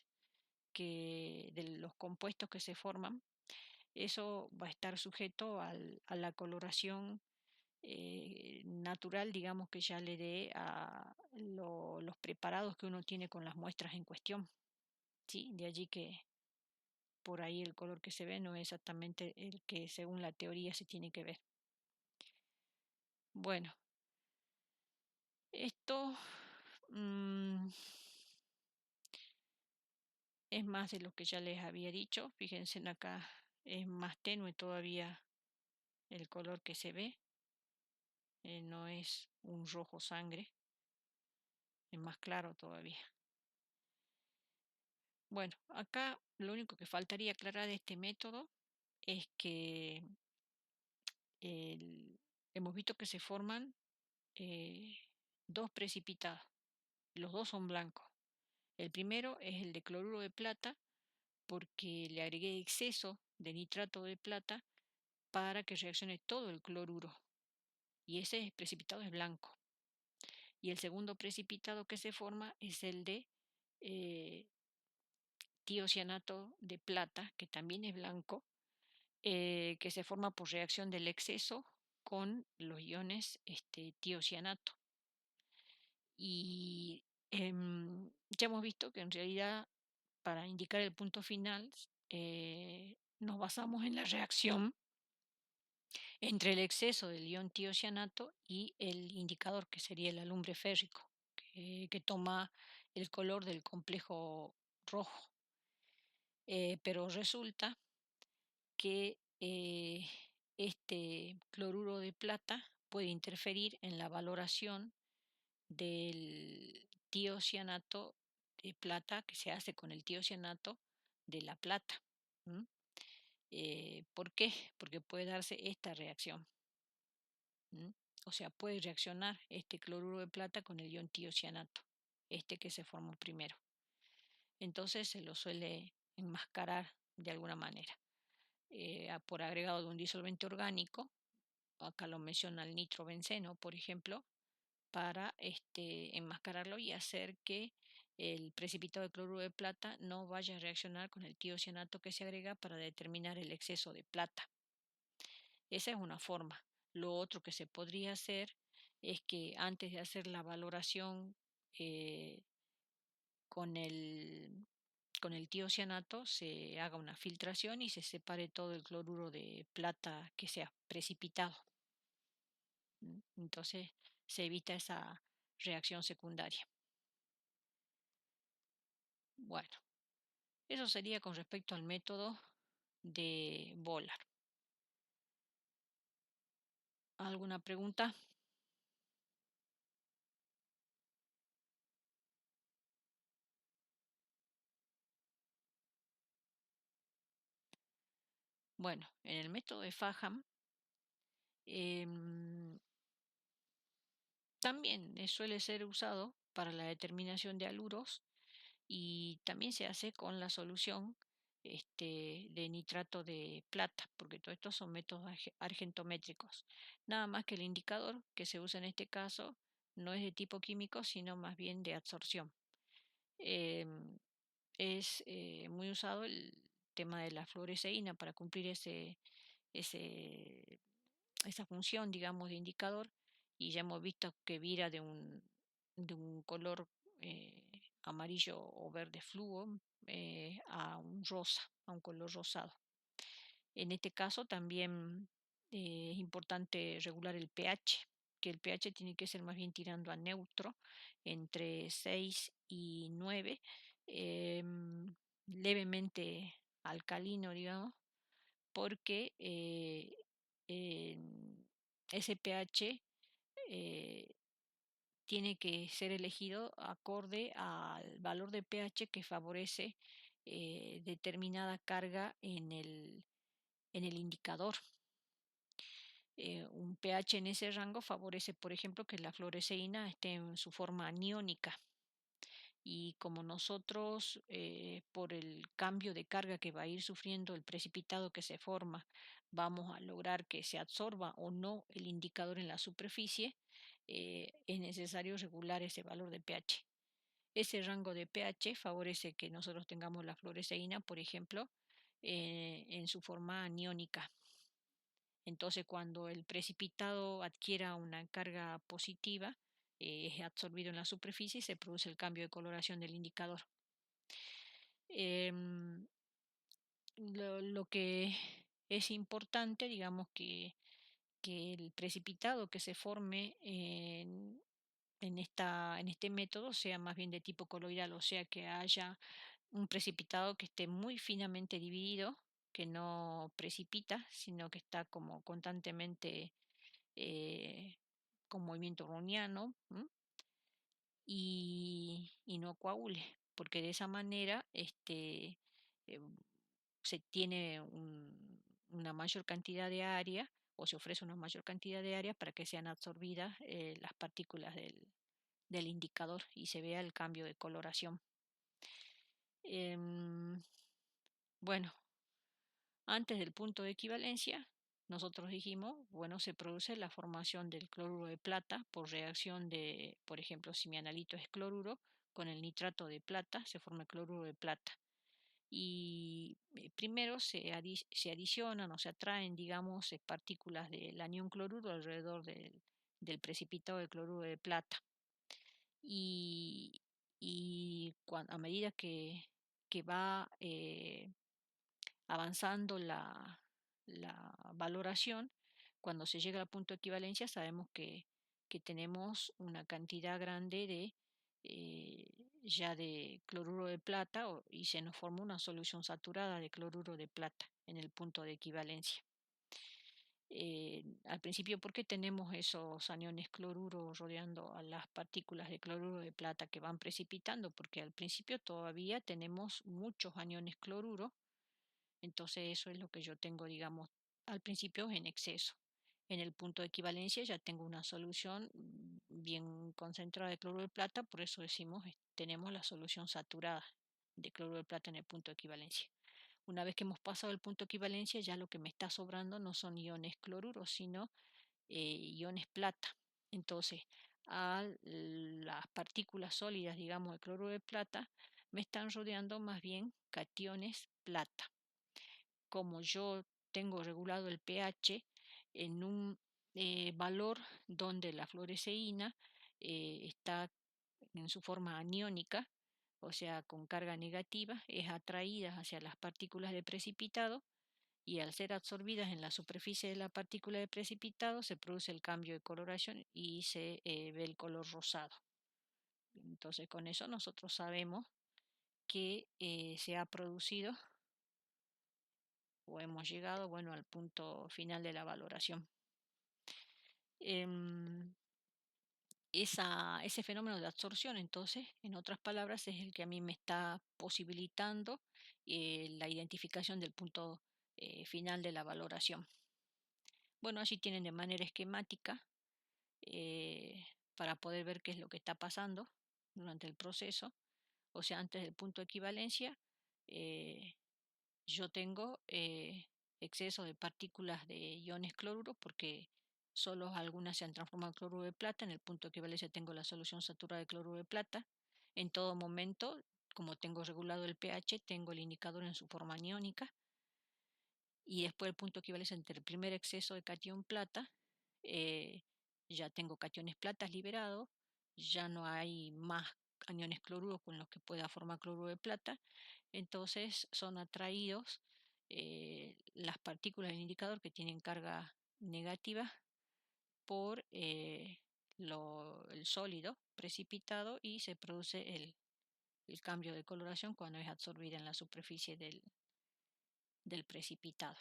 de los compuestos que se forman, eso va a estar sujeto a la coloración natural, digamos, que ya le dé a los preparados que uno tiene con las muestras en cuestión. ¿Sí? De allí que por ahí el color que se ve no es exactamente el que según la teoría se tiene que ver. Bueno, esto es más de lo que ya les había dicho. Fíjense en acá, es más tenue todavía el color que se ve. No es un rojo sangre, es más claro todavía. Bueno, acá lo único que faltaría aclarar de este método es que hemos visto que se forman eh, dos precipitados. Los dos son blancos. El primero es el de cloruro de plata porque le agregué exceso de nitrato de plata para que reaccione todo el cloruro y ese precipitado es blanco. Y el segundo precipitado que se forma es el de eh, tiocianato de plata, que también es blanco, que se forma por reacción del exceso con los iones tiocianato. Y ya hemos visto que en realidad para indicar el punto final nos basamos en la reacción entre el exceso del ion tiocianato y el indicador, que sería el alumbre férrico, que toma el color del complejo rojo. Pero resulta que este cloruro de plata puede interferir en la valoración del tiocianato de plata que se hace con el tiocianato de la plata. ¿M? ¿Por qué? Porque puede darse esta reacción. ¿M? O sea, puede reaccionar este cloruro de plata con el ion tiocianato, este que se formó primero. Entonces se lo suele enmascarar de alguna manera por agregado de un disolvente orgánico. Acá lo menciona el nitrobenceno, por ejemplo, para enmascararlo y hacer que el precipitado de cloruro de plata no vaya a reaccionar con el tiocianato que se agrega para determinar el exceso de plata. Esa es una forma. Lo otro que se podría hacer es que antes de hacer la valoración eh, con el con el tiocianato se haga una filtración y se separe todo el cloruro de plata que sea precipitado. Entonces se evita esa reacción secundaria. Bueno, eso sería con respecto al método de Bolar. ¿Alguna pregunta? Bueno, en el método de Faham em, también suele ser usado para la determinación de aluros y también se hace con la solución de nitrato de plata, porque todos estos son métodos argentométricos. Nada más que el indicador que se usa en este caso no es de tipo químico, sino más bien de absorción. Em, es muy usado el tema de la fluoresceína para cumplir ese, esa función, digamos, de indicador, y ya hemos visto que vira de un color amarillo o verde fluo a un rosa, a un color rosado. En este caso también es importante regular el pH, que el pH tiene que ser más bien tirando a neutro, entre 6 y 9, levemente alcalino, digamos, porque ese pH eh, tiene que ser elegido acorde al valor de pH que favorece determinada carga en el indicador. Un pH en ese rango favorece, por ejemplo, que la fluoresceína esté en su forma aniónica. Y como nosotros, por el cambio de carga que va a ir sufriendo el precipitado que se forma, vamos a lograr que se absorba o no el indicador en la superficie, es necesario regular ese valor de pH. Ese rango de pH favorece que nosotros tengamos la fluoresceína, por ejemplo, en su forma aniónica. Entonces, cuando el precipitado adquiera una carga positiva, es absorbido en la superficie y se produce el cambio de coloración del indicador. Em, lo que es importante, digamos, que el precipitado que se forme en este método sea más bien de tipo coloidal, o sea, que haya un precipitado que esté muy finamente dividido, que no precipita, sino que está como constantemente eh, con movimiento browniano y no coagule, porque de esa manera eh, se tiene una mayor cantidad de área o se ofrece una mayor cantidad de área para que sean absorbidas las partículas del indicador y se vea el cambio de coloración. Em, bueno, antes del punto de equivalencia, nosotros dijimos, bueno, se produce la formación del cloruro de plata por reacción de, por ejemplo, si mi analito es cloruro, con el nitrato de plata se forma el cloruro de plata. Y primero se adicionan o se atraen, digamos, partículas del anión cloruro alrededor del precipitado de cloruro de plata. Y, a medida que va avanzando la valoración, cuando se llega al punto de equivalencia sabemos que tenemos una cantidad grande de ya de cloruro de plata y se nos forma una solución saturada de cloruro de plata en el punto de equivalencia. Al principio, ¿por qué tenemos esos aniones cloruro rodeando a las partículas de cloruro de plata que van precipitando? Porque al principio todavía tenemos muchos aniones cloruro, entonces eso es lo que yo tengo, digamos, al principio en exceso. En el punto de equivalencia ya tengo una solución bien concentrada de cloruro de plata, por eso decimos tenemos la solución saturada de cloruro de plata en el punto de equivalencia. Una vez que hemos pasado el punto de equivalencia, ya lo que me está sobrando no son iones cloruros, sino iones plata. Entonces, a las partículas sólidas, digamos, de cloruro de plata, me están rodeando más bien cationes plata. Como yo tengo regulado el pH en un valor donde la fluoresceína está en su forma aniónica, o sea, con carga negativa, es atraída hacia las partículas de precipitado y al ser absorbidas en la superficie de la partícula de precipitado se produce el cambio de coloración y se ve el color rosado. Entonces con eso nosotros sabemos que se ha producido o hemos llegado, bueno, al punto final de la valoración. Em, ese fenómeno de absorción, entonces, en otras palabras, es el que a mí me está posibilitando la identificación del punto final de la valoración. Bueno, allí tienen de manera esquemática eh, para poder ver qué es lo que está pasando durante el proceso. O sea, antes del punto de equivalencia, eh, yo tengo exceso de partículas de iones cloruro porque solo algunas se han transformado en cloruro de plata. En el punto de equivalencia tengo la solución saturada de cloruro de plata. En todo momento, como tengo regulado el pH, tengo el indicador en su forma aniónica. Y después el punto de equivalencia entre el primer exceso de catión plata, eh, ya tengo cationes platas liberados, ya no hay más aniones cloruros con los que pueda formar cloruro de plata, entonces son atraídos las partículas del indicador que tienen carga negativa por el sólido precipitado y se produce el cambio de coloración cuando es absorbida en la superficie del precipitado.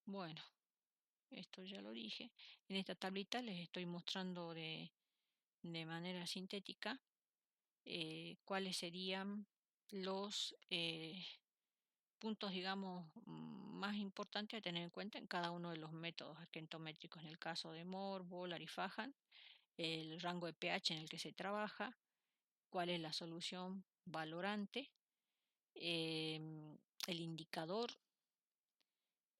Bueno, esto ya lo dije. En esta tablita les estoy mostrando de manera sintética cuáles serían los puntos, digamos, más importantes a tener en cuenta en cada uno de los métodos arquentométricos. En el caso de Moore, Bolar y Fajan, el rango de pH en el que se trabaja, cuál es la solución valorante, el indicador,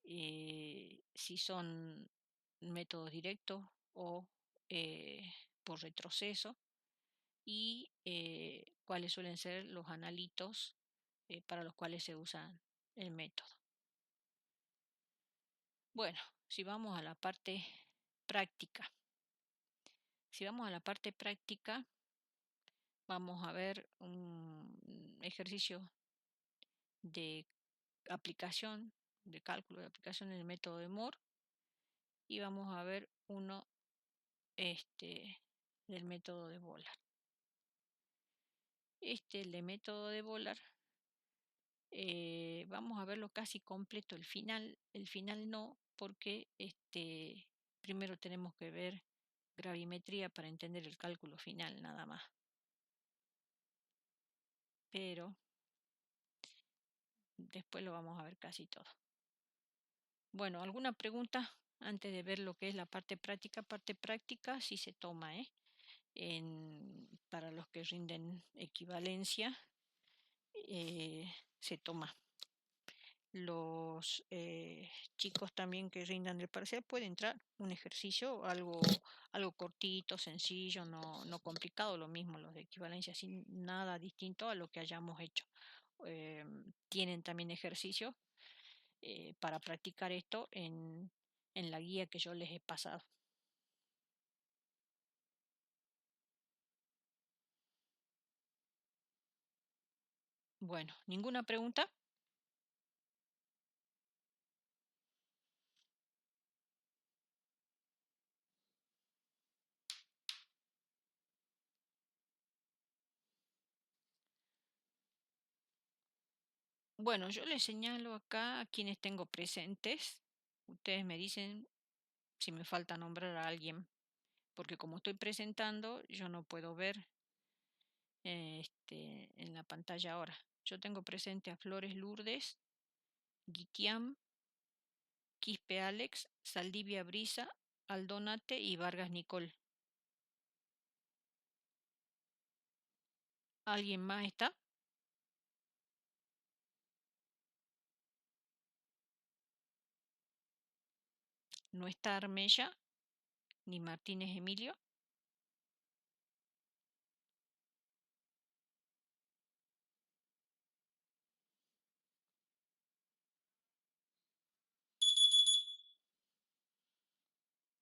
si son métodos directos o por retroceso y cuáles suelen ser los analitos para los cuales se usa el método. Bueno, si vamos a la parte práctica. Si vamos a la parte práctica, vamos a ver un ejercicio de aplicación, de cálculo de aplicación en el método de Moore y vamos a ver uno del método de Bolar. El de método de Bolar, vamos a verlo casi completo, el final no, porque primero tenemos que ver gravimetría para entender el cálculo final nada más. Pero después lo vamos a ver casi todo. Bueno, ¿alguna pregunta antes de ver lo que es la parte práctica? Parte práctica sí se toma, para los que rinden equivalencia, se toma. Los chicos también que rindan el parcial puede entrar un ejercicio, algo cortito, sencillo, no complicado, lo mismo los de equivalencia, sin nada distinto a lo que hayamos hecho. Tienen también ejercicios para practicar esto en la guía que yo les he pasado. Bueno, ¿ninguna pregunta? Bueno, yo les señalo acá a quienes tengo presentes. Ustedes me dicen si me falta nombrar a alguien, porque como estoy presentando, yo no puedo ver en la pantalla ahora. Yo tengo presente a Flores Lourdes, Guitián, Quispe Alex, Saldivia Brisa, Aldonate y Vargas Nicole. ¿Alguien más está? ¿No está Armella ni Martínez Emilio?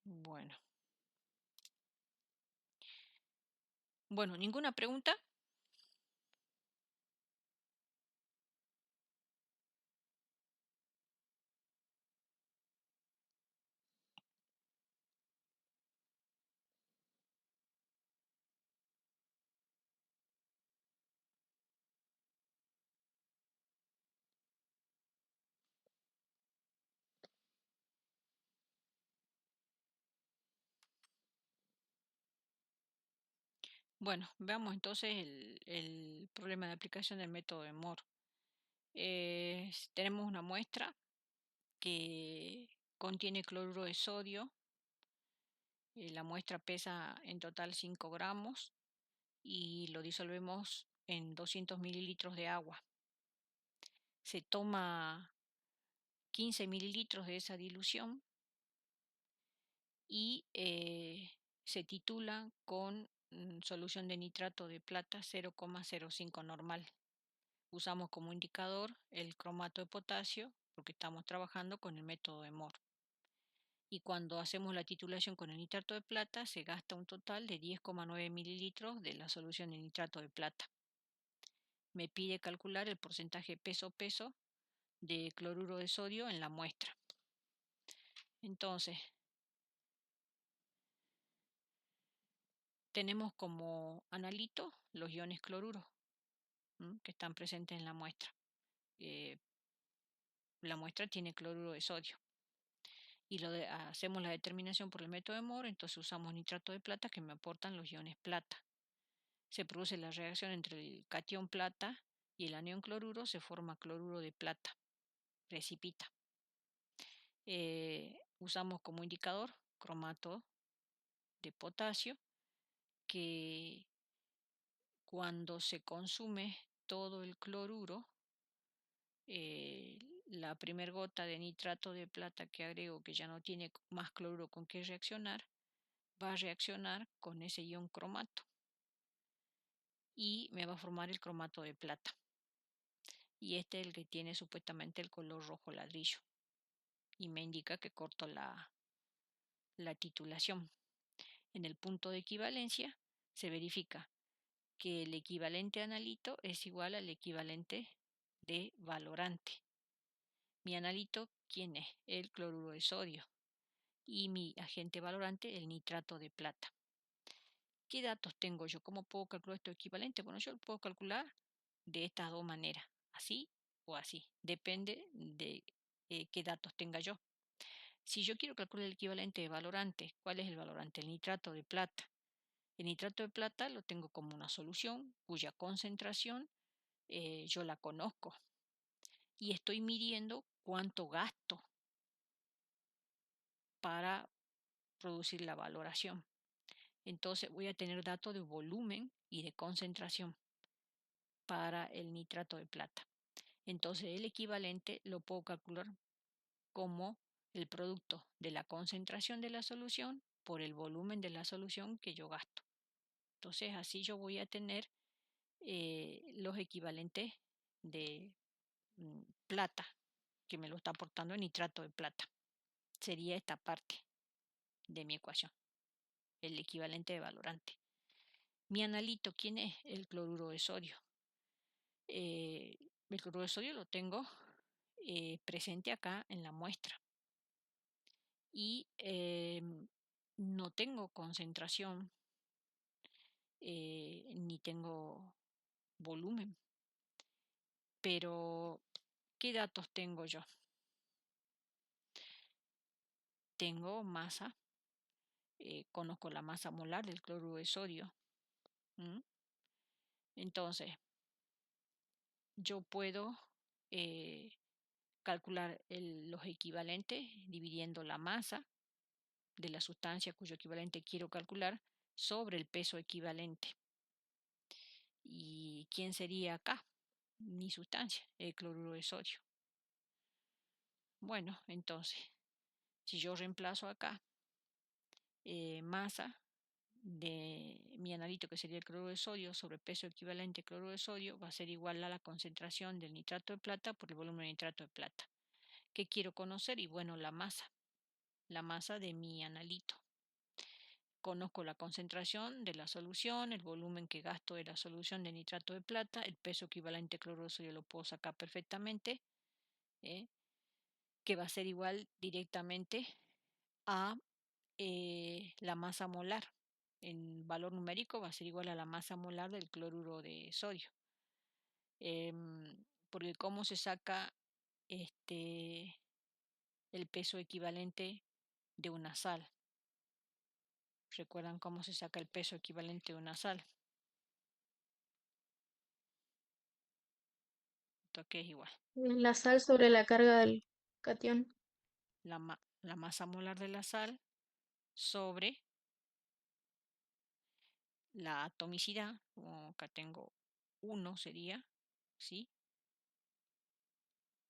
Bueno. Bueno, ¿ninguna pregunta? Bueno, veamos entonces el problema de aplicación del método de Moore. Tenemos una muestra que contiene cloruro de sodio. La muestra pesa en total 5 gramos y lo disolvemos en 200 mililitros de agua. Se toma 15 mililitros de esa dilución y se titula con solución de nitrato de plata 0,05 normal. Usamos como indicador el cromato de potasio porque estamos trabajando con el método de Moore. Y cuando hacemos la titulación con el nitrato de plata se gasta un total de 10,9 mililitros de la solución de nitrato de plata. Me pide calcular el porcentaje peso-peso de cloruro de sodio en la muestra. Entonces, tenemos como analito los iones cloruro que están presentes en la muestra. La muestra tiene cloruro de sodio. Y hacemos la determinación por el método de Moore, entonces usamos nitrato de plata que me aportan los iones plata. Se produce la reacción entre el catión plata y el anión cloruro, se forma cloruro de plata, precipita. Usamos como indicador cromato de potasio, que cuando se consume todo el cloruro, eh, la primer gota de nitrato de plata que agrego, que ya no tiene más cloruro con que reaccionar, va a reaccionar con ese ion cromato y me va a formar el cromato de plata. Y este es el que tiene supuestamente el color rojo ladrillo y me indica que corto la titulación. En el punto de equivalencia se verifica que el equivalente analito es igual al equivalente de valorante. Mi analito, ¿quién es? El cloruro de sodio. Y mi agente valorante, el nitrato de plata. ¿Qué datos tengo yo? ¿Cómo puedo calcular esto equivalente? Bueno, yo lo puedo calcular de estas dos maneras, así o así. Depende de qué datos tenga yo. Si yo quiero calcular el equivalente de valorante, ¿cuál es el valorante? El nitrato de plata. El nitrato de plata lo tengo como una solución cuya concentración yo la conozco y estoy midiendo cuánto gasto para producir la valoración. Entonces voy a tener datos de volumen y de concentración para el nitrato de plata. Entonces el equivalente lo puedo calcular como el producto de la concentración de la solución por el volumen de la solución que yo gasto. Entonces así yo voy a tener los equivalentes de plata que me lo está aportando el nitrato de plata. Sería esta parte de mi ecuación, el equivalente de valorante. Mi analito, ¿quién es? El cloruro de sodio. El cloruro de sodio lo tengo presente acá en la muestra y no tengo concentración ni tengo volumen, pero ¿Qué datos tengo yo? Tengo masa, conozco la masa molar del cloruro de sodio. ¿M? Entonces, yo puedo calcular los equivalentes dividiendo la masa de la sustancia cuyo equivalente quiero calcular sobre el peso equivalente. ¿Y quién sería acá? Mi sustancia, el cloruro de sodio. Bueno, entonces, si yo reemplazo acá masa de mi analito, que sería el cloruro de sodio, sobre peso equivalente cloruro de sodio, va a ser igual a la concentración del nitrato de plata por el volumen de nitrato de plata. ¿Qué quiero conocer? Y bueno, la masa de mi analito. Conozco la concentración de la solución, el volumen que gasto de la solución de nitrato de plata, el peso equivalente cloruro de sodio lo puedo sacar perfectamente, que va a ser igual directamente a la masa molar. En valor numérico va a ser igual a la masa molar del cloruro de sodio. Porque cómo se saca el peso equivalente de una sal. ¿Recuerdan cómo se saca el peso equivalente de una sal? Esto que es igual. La sal sobre la carga del catión. La masa molar de la sal sobre la atomicidad, como acá tengo 1 sería, ¿sí?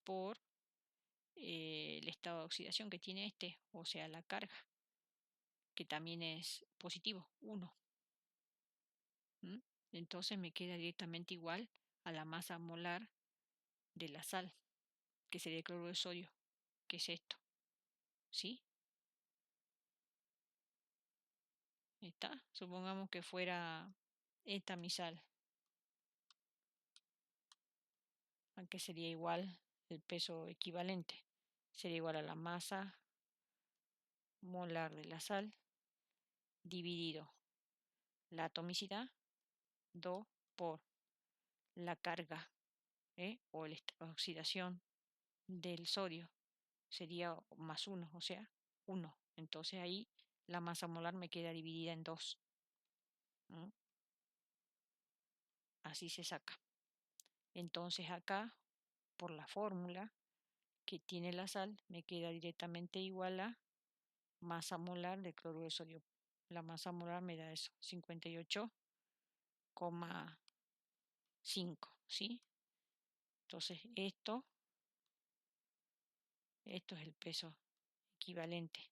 Por el estado de oxidación que tiene este, o sea, la carga, que también es positivo, 1. Entonces me queda directamente igual a la masa molar de la sal, que sería el cloruro de sodio, que es esto, ¿sí? ¿Está? Supongamos que fuera esta mi sal, aunque sería igual el peso equivalente, sería igual a la masa molar de la sal dividido la atomicidad 2 por la carga o la oxidación del sodio, sería más 1, o sea, 1. Entonces ahí la masa molar me queda dividida en 2. Así se saca. Entonces acá, por la fórmula que tiene la sal, me queda directamente igual a masa molar de cloruro de sodio. La masa molar me da eso, 58,5, ¿sí? Entonces esto es el peso equivalente.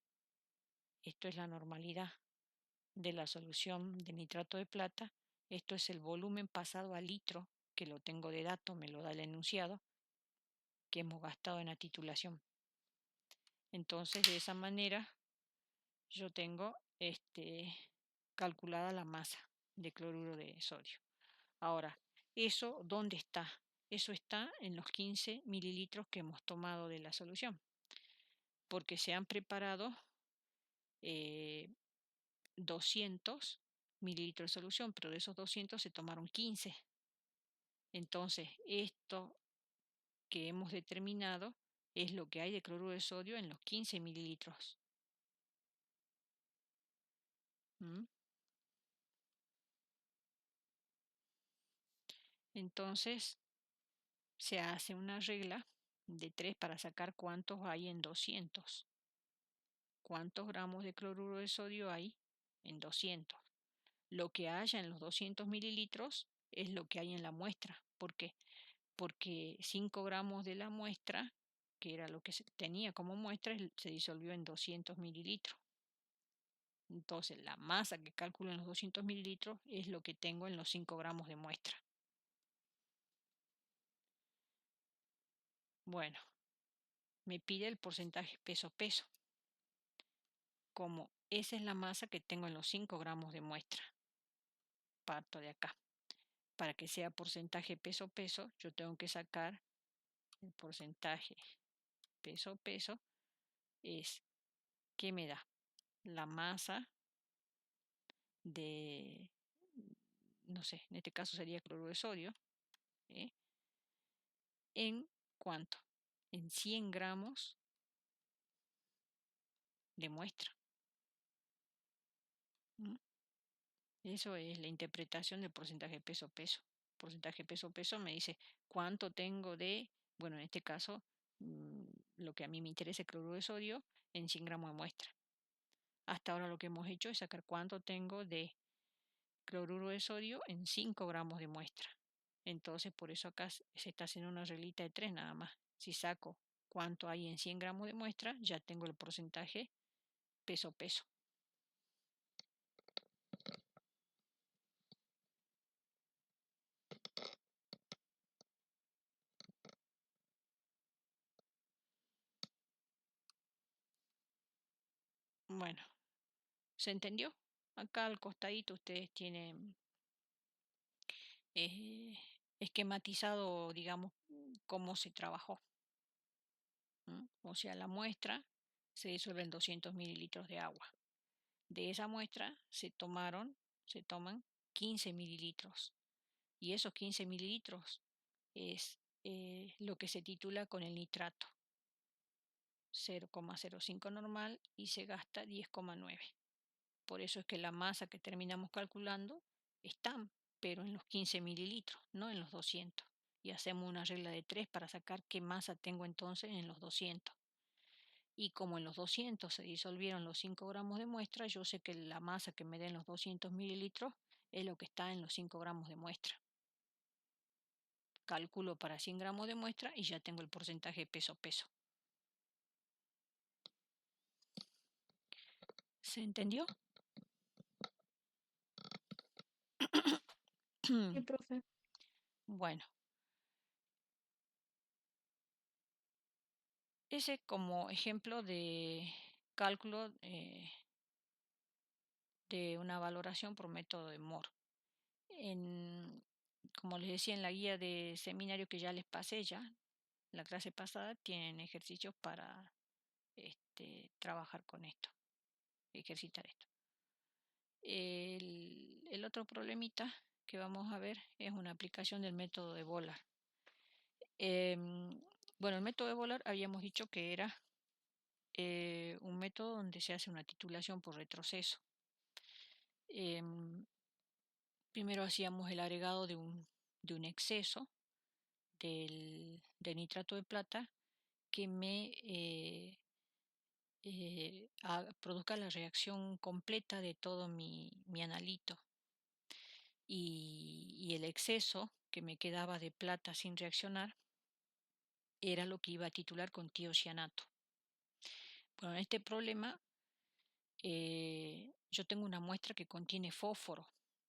Esto es la normalidad de la solución de nitrato de plata. Esto es el volumen pasado a litro, que lo tengo de dato, me lo da el enunciado, que hemos gastado en la titulación. Entonces, de esa manera, yo tengo calculada la masa de cloruro de sodio. Ahora, ¿eso dónde está? Eso está en los 15 mililitros que hemos tomado de la solución, porque se han preparado 200 mililitros de solución, pero de esos 200 se tomaron 15. Entonces, esto que hemos determinado es lo que hay de cloruro de sodio en los 15 mililitros. ¿Mm? Entonces, se hace una regla de 3 para sacar cuántos hay en 200. ¿Cuántos gramos de cloruro de sodio hay en 200? Lo que haya en los 200 mililitros es lo que hay en la muestra. ¿Por qué? Porque 5 gramos de la muestra, que era lo que se tenía como muestra, se disolvió en 200 mililitros. Entonces, la masa que calculo en los 200 mililitros es lo que tengo en los 5 gramos de muestra. Bueno, me pide el porcentaje peso-peso. Como esa es la masa que tengo en los 5 gramos de muestra, parto de acá. Para que sea porcentaje peso-peso, yo tengo que sacar el porcentaje peso-peso, es que me da la masa de, no sé, en este caso sería cloruro de sodio, ¿en cuánto? en 100 gramos de muestra. ¿Mm? Eso es la interpretación del porcentaje peso-peso. Porcentaje peso-peso me dice cuánto tengo de, bueno, en este caso, lo que a mí me interesa es cloruro de sodio en 100 gramos de muestra. Hasta ahora lo que hemos hecho es sacar cuánto tengo de cloruro de sodio en 5 gramos de muestra. Entonces, por eso acá se está haciendo una reglita de 3 nada más. Si saco cuánto hay en 100 gramos de muestra, ya tengo el porcentaje peso-peso. Bueno, ¿se entendió? Acá al costadito ustedes tienen eh, esquematizado, digamos, cómo se trabajó. O sea, la muestra se disuelve en 200 mililitros de agua. De esa muestra se toman 15 mililitros. Y esos 15 mililitros es lo que se titula con el nitrato. 0,05 normal y se gasta 10,9. Por eso es que la masa que terminamos calculando está, pero en los 15 mililitros, no en los 200. Y hacemos una regla de 3 para sacar qué masa tengo entonces en los 200. Y como en los 200 se disolvieron los 5 gramos de muestra, yo sé que la masa que me den los 200 mililitros es lo que está en los 5 gramos de muestra. Calculo para 100 gramos de muestra y ya tengo el porcentaje peso-peso. ¿Se entendió? Sí, profe. Bueno, ese como ejemplo de cálculo de una valoración por método de Moore. Como les decía en la guía de seminario que ya les pasé la clase pasada, tienen ejercicios para trabajar con esto, ejercitar esto. El otro problemita que vamos a ver es una aplicación del método de Volar. Bueno, el método de Volar habíamos dicho que era un método donde se hace una titulación por retroceso. Primero hacíamos el agregado de un exceso de nitrato de plata que me produzca la reacción completa de todo mi analito. Y el exceso que me quedaba de plata sin reaccionar era lo que iba a titular con tiocianato. Bueno, en este problema yo tengo una muestra que contiene fósforo,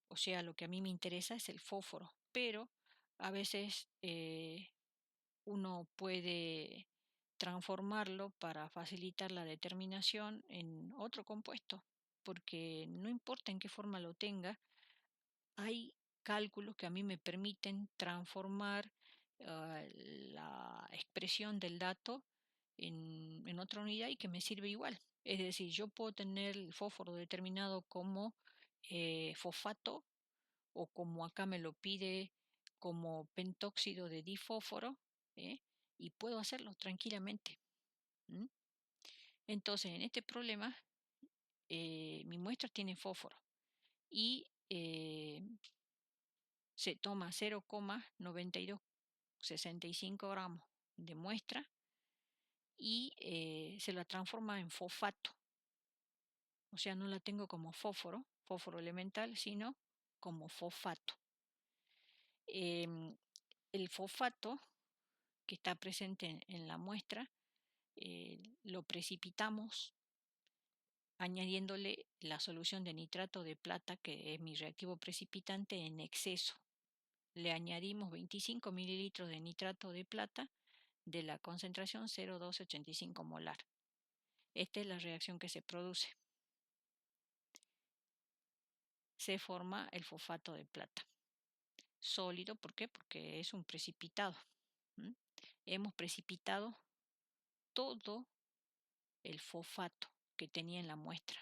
o sea, lo que a mí me interesa es el fósforo, pero a veces uno puede transformarlo para facilitar la determinación en otro compuesto, porque no importa en qué forma lo tenga, hay cálculos que a mí me permiten transformar la expresión del dato en otra unidad y que me sirve igual. Es decir, yo puedo tener el fósforo determinado como fosfato o como acá me lo pide como pentóxido de difósforo, ¿eh? Y puedo hacerlo tranquilamente. ¿Mm? Entonces, en este problema, mi muestra tiene fósforo y se toma 0,9265 gramos de muestra y se la transforma en fosfato. O sea, no la tengo como fósforo elemental, sino como fosfato. El fosfato que está presente en la muestra lo precipitamos añadiéndole la solución de nitrato de plata, que es mi reactivo precipitante, en exceso. Le añadimos 25 mililitros de nitrato de plata de la concentración 0,1285 molar. Esta es la reacción que se produce. Se forma el fosfato de plata. Sólido, ¿por qué? Porque es un precipitado. ¿Mm? Hemos precipitado todo el fosfato que tenía en la muestra.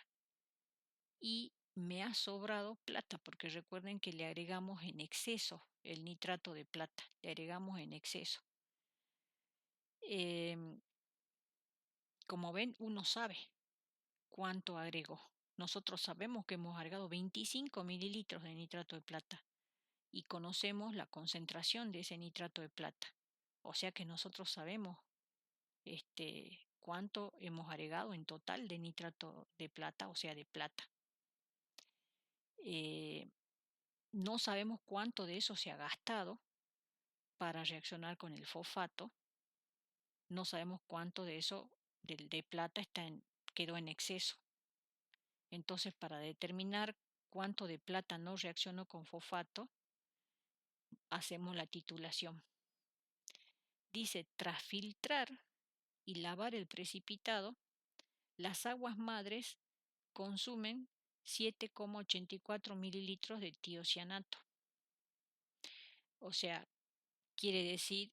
Y me ha sobrado plata, porque recuerden que le agregamos en exceso el nitrato de plata, le agregamos en exceso. Em, Como ven, uno sabe cuánto agregó. Nosotros sabemos que hemos agregado 25 mililitros de nitrato de plata y conocemos la concentración de ese nitrato de plata. O sea que nosotros sabemos cuánto hemos agregado en total de nitrato de plata, o sea, de plata. Eh, no sabemos cuánto de eso se ha gastado para reaccionar con el fosfato. No sabemos cuánto de eso de plata quedó en exceso. Entonces, para determinar cuánto de plata no reaccionó con fosfato, hacemos la titulación. Dice, tras filtrar y lavar el precipitado, las aguas madres consumen 7,84 mililitros de tiocianato. O sea, quiere decir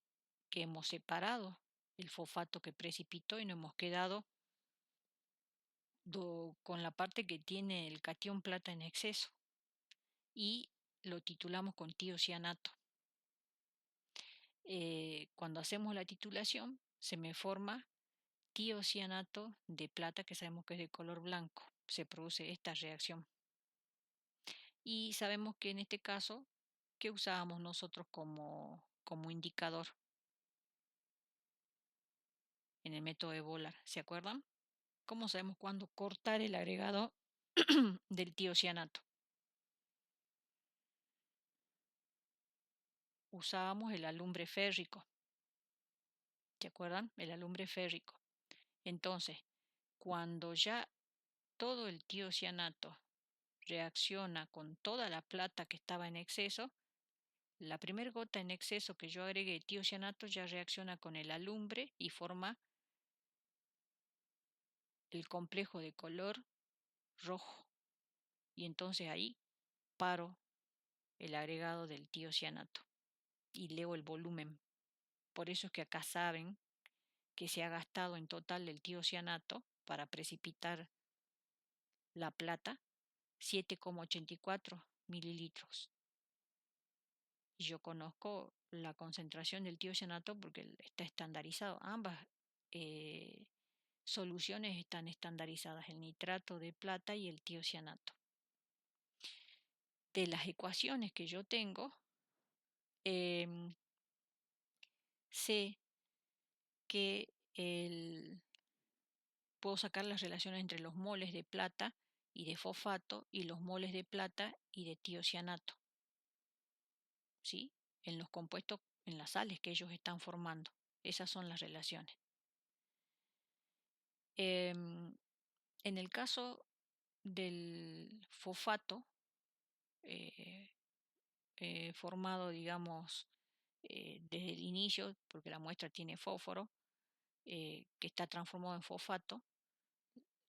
que hemos separado el fosfato que precipitó y nos hemos quedado con la parte que tiene el catión plata en exceso y lo titulamos con tiocianato. Cuando hacemos la titulación se me forma tiocianato de plata, que sabemos que es de color blanco. Se produce esta reacción. Y sabemos que en este caso, ¿qué usábamos nosotros como indicador en el método de Bolar? ¿Se acuerdan? ¿Cómo sabemos cuándo cortar el agregado del tiocianato? Usábamos el alumbre férrico. ¿Se acuerdan? El alumbre férrico. Entonces, cuando ya todo el tiocianato reacciona con toda la plata que estaba en exceso, la primera gota en exceso que yo agregué de tiocianato ya reacciona con el alumbre y forma el complejo de color rojo. Y entonces ahí paro el agregado del tiocianato y leo el volumen. Por eso es que acá saben que se ha gastado en total el tiocianato para precipitar la plata 7,84 mililitros. Y yo conozco la concentración del tiocianato porque está estandarizado. Ambas eh, soluciones están estandarizadas, el nitrato de plata y el tiocianato. De las ecuaciones que yo tengo, em, sé que puedo sacar las relaciones entre los moles de plata y de fosfato y los moles de plata y de tiocianato, ¿sí? En los compuestos, en las sales que ellos están formando. Esas son las relaciones. En el caso del fosfato, eh, formado, digamos, desde el inicio, porque la muestra tiene fósforo, que está transformado en fosfato,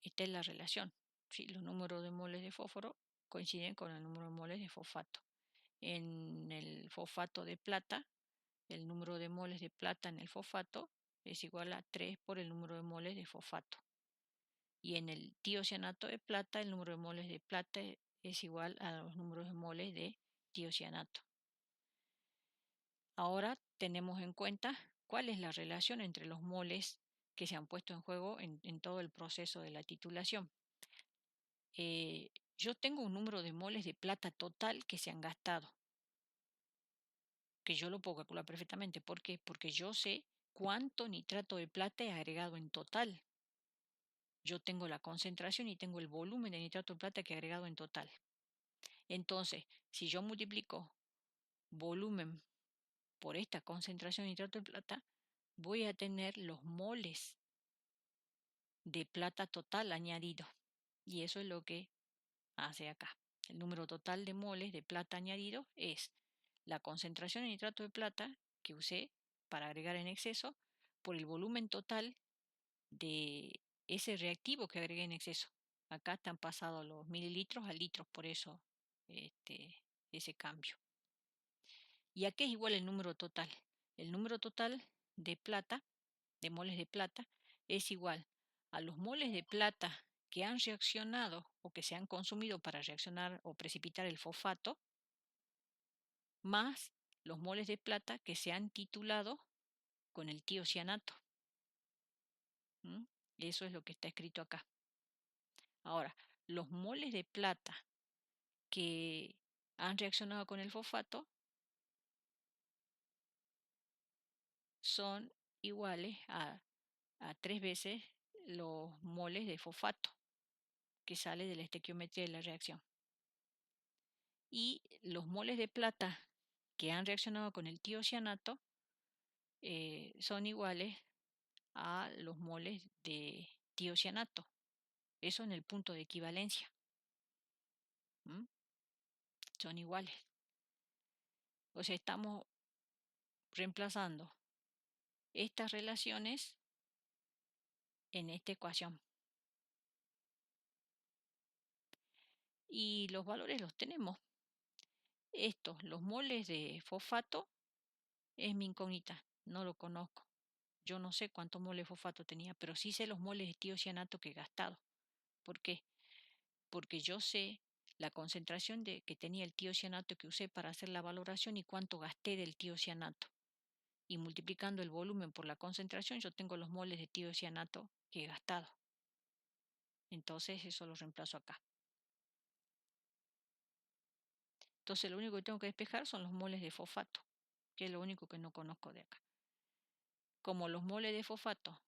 esta es la relación. ¿Sí? Los números de moles de fósforo coinciden con el número de moles de fosfato. En el fosfato de plata, el número de moles de plata en el fosfato es igual a 3 por el número de moles de fosfato. Y en el tiocianato de plata, el número de moles de plata es igual a los números de moles de tiocianato. Ahora tenemos en cuenta cuál es la relación entre los moles que se han puesto en juego en todo el proceso de la titulación. Yo tengo un número de moles de plata total que se han gastado, que yo lo puedo calcular perfectamente. ¿Por qué? Porque yo sé cuánto nitrato de plata he agregado en total. Yo tengo la concentración y tengo el volumen de nitrato de plata que he agregado en total. Entonces, si yo multiplico volumen por esta concentración de nitrato de plata, voy a tener los moles de plata total añadido. Y eso es lo que hace acá. El número total de moles de plata añadido es la concentración de nitrato de plata que usé para agregar en exceso por el volumen total de ese reactivo que agregué en exceso. Acá están pasados los mililitros a litros, por eso ese cambio. ¿Y a qué es igual el número total? El número total de plata, de moles de plata, es igual a los moles de plata que han reaccionado o que se han consumido para reaccionar o precipitar el fosfato, más los moles de plata que se han titulado con el tiocianato. ¿Mm? Eso es lo que está escrito acá. Ahora, los moles de plata que han reaccionado con el fosfato son iguales a 3 veces los moles de fosfato que sale de la estequiometría de la reacción. Y los moles de plata que han reaccionado con el tiocianato son iguales a los moles de tiocianato. Eso en el punto de equivalencia. ¿Mm? Son iguales. O sea, estamos reemplazando estas relaciones en esta ecuación. Y los valores los tenemos. Estos, los moles de fosfato, es mi incógnita. No lo conozco. Yo no sé cuántos moles de fosfato tenía, pero sí sé los moles de tiocianato que he gastado. ¿Por qué? Porque yo sé la concentración que tenía el tiocianato que usé para hacer la valoración y cuánto gasté del tiocianato. Y multiplicando el volumen por la concentración, yo tengo los moles de tiocianato que he gastado. Entonces eso lo reemplazo acá. Entonces lo único que tengo que despejar son los moles de fosfato, que es lo único que no conozco de acá. Como los moles de fosfato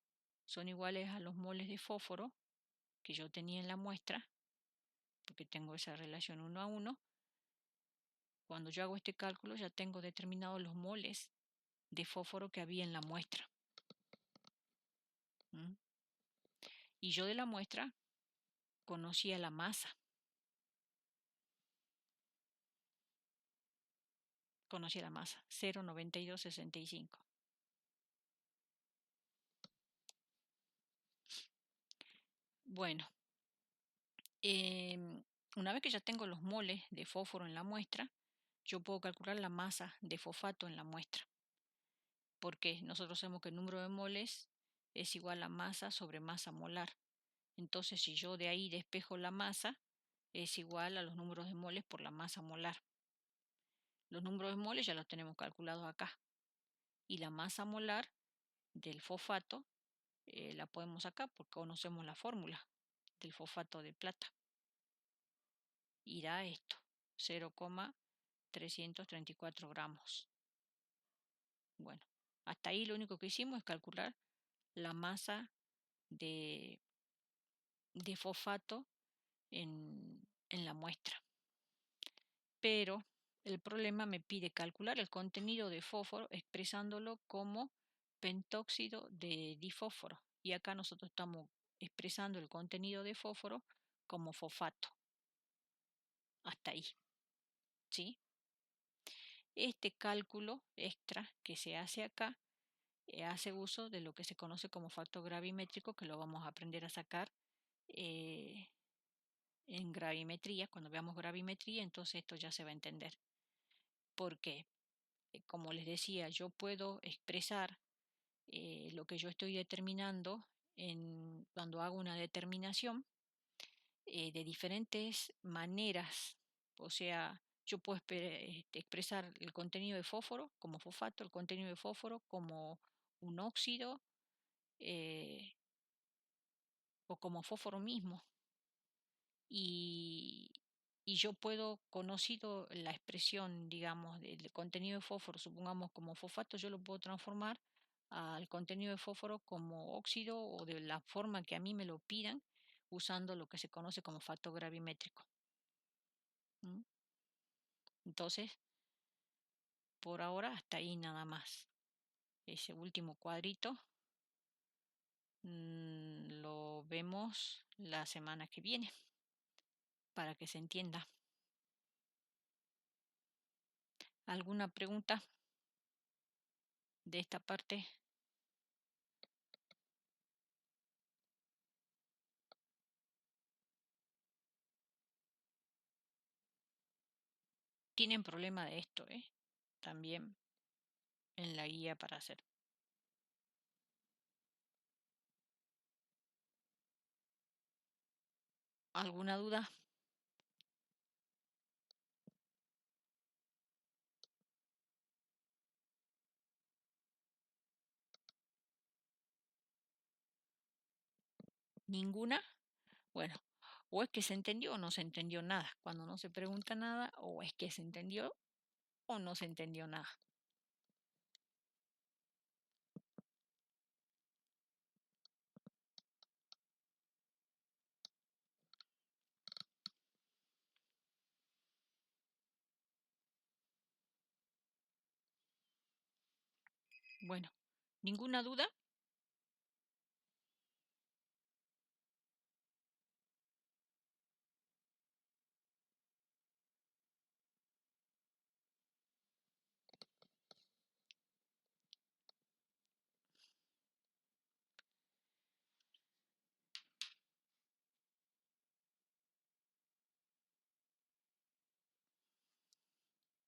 son iguales a los moles de fósforo que yo tenía en la muestra, porque tengo esa relación 1 a 1, cuando yo hago este cálculo ya tengo determinados los moles de fósforo que había en la muestra. ¿Mm? Y yo de la muestra conocía la masa. Conocía la masa, 0,9265. Bueno, una vez que ya tengo los moles de fósforo en la muestra, yo puedo calcular la masa de fosfato en la muestra. Porque nosotros sabemos que el número de moles es igual a masa sobre masa molar. Entonces, si yo de ahí despejo la masa, es igual a los números de moles por la masa molar. Los números de moles ya los tenemos calculados acá. Y la masa molar del fosfato la podemos sacar porque conocemos la fórmula del fosfato de plata. Y da esto, 0,334 gramos. Bueno, hasta ahí lo único que hicimos es calcular la masa de, de fosfato en la muestra. Pero el problema me pide calcular el contenido de fósforo expresándolo como pentóxido de difósforo. Y acá nosotros estamos expresando el contenido de fósforo como fosfato. Hasta ahí. ¿Sí? Este cálculo extra que se hace acá hace uso de lo que se conoce como factor gravimétrico, que lo vamos a aprender a sacar eh, en gravimetría. Cuando veamos gravimetría, entonces esto ya se va a entender. Porque, como les decía, yo puedo expresar lo que yo estoy determinando cuando hago una determinación de diferentes maneras. O sea, yo puedo expresar el contenido de fósforo como fosfato, el contenido de fósforo como un óxido eh, o como fósforo mismo. Y, y yo puedo, conocido la expresión, digamos, del contenido de fósforo, supongamos como fosfato, yo lo puedo transformar al contenido de fósforo como óxido o de la forma que a mí me lo pidan, usando lo que se conoce como factor gravimétrico. ¿Mm? Entonces, por ahora hasta ahí nada más. Ese último cuadrito lo vemos la semana que viene para que se entienda. ¿Alguna pregunta de esta parte? Tienen problema de esto, también en la guía para hacer. ¿Alguna duda? Ninguna. Bueno, o es que se entendió o no se entendió nada. Cuando no se pregunta nada, o es que se entendió o no se entendió nada. Bueno, ¿ninguna duda?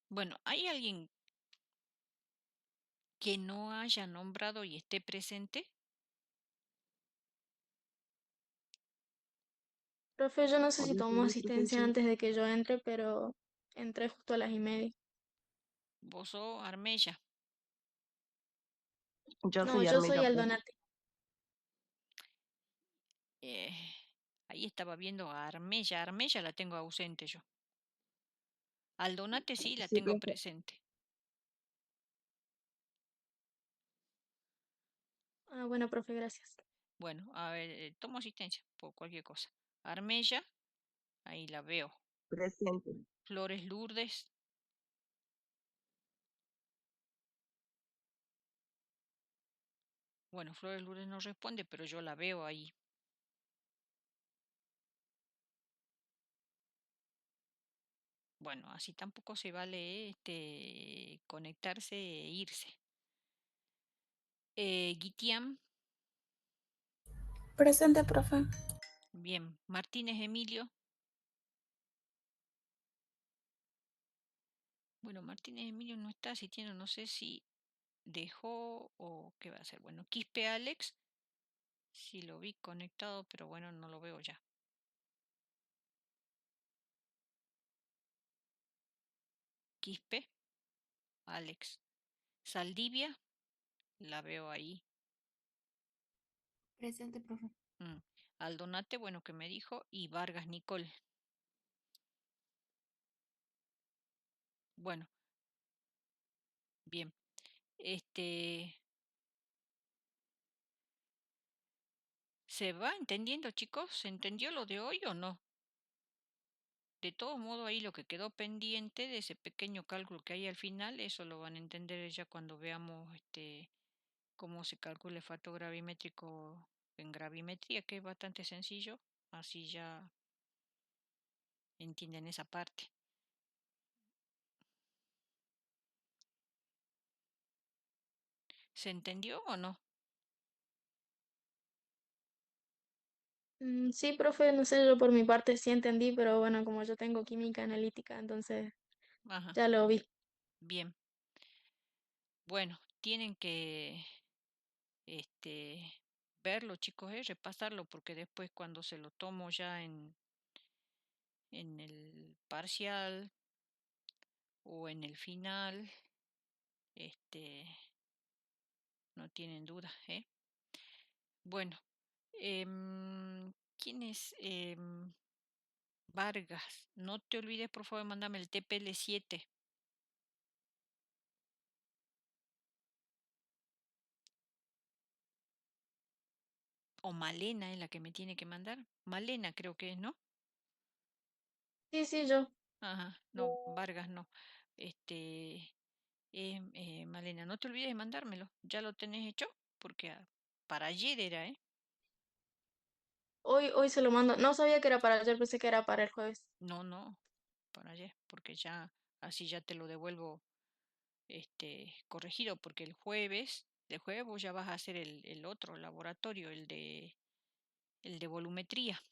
Bueno, ¿hay alguien que no haya nombrado y esté presente? Profe, yo no sé si Buenas tomó tardes, profe, asistencia sí. antes de que yo entre, pero entré justo a las 1:30. Vos sos Armella. Yo No, soy yo Armella, soy profe. Aldonate. Eh, ahí estaba viendo a Armella. Armella la tengo ausente yo. Aldonate sí la Sí, tengo profe. presente. Ah, bueno, profe, gracias. Bueno, a ver, tomo asistencia por cualquier cosa. Armella, ahí la veo. Presente. Flores Lourdes, bueno, Flores Lourdes no responde, pero yo la veo ahí. Bueno, así tampoco se vale conectarse e irse. Guitián, Presente, profe. bien. Martínez Emilio, bueno, Martínez Emilio no está, si tiene, no sé si dejó o qué va a hacer. Bueno, Quispe Alex, sí lo vi conectado, pero bueno, no lo veo ya. Quispe, Alex. Saldivia, la veo ahí. Presente, profe. Mm. Aldonate, bueno, que me dijo, y Vargas Nicole. Bueno, bien. Este, ¿Se va entendiendo, chicos? ¿Se entendió lo de hoy o no? De todo modo, ahí lo que quedó pendiente de ese pequeño cálculo que hay al final, eso lo van a entender ya cuando veamos cómo se calcula el factor gravimétrico en gravimetría, que es bastante sencillo. Así ya entienden esa parte. ¿Se entendió o no? Sí, profe, no sé, yo por mi parte sí entendí, pero bueno, como yo tengo química analítica, entonces Ajá, ya lo vi. bien. Bueno, tienen que este, verlo, chicos, repasarlo, porque después cuando se lo tomo ya en el parcial o en el final, este, no tienen duda, ¿eh? Bueno, ¿quién es Vargas? No te olvides, por favor, de mandarme el TPL7 o Malena es la que me tiene que mandar. Malena creo que es, ¿no? Sí, sí, yo. Ajá, no, Vargas no. Malena, no te olvides de mandármelo. ¿Ya lo tenés hecho? Porque para ayer era, ¿eh? Hoy se lo mando. No sabía que era para ayer, pensé que era para el jueves. No, no, para ayer, porque ya así ya te lo devuelvo corregido, porque el jueves vos ya vas a hacer el otro laboratorio, el de volumetría.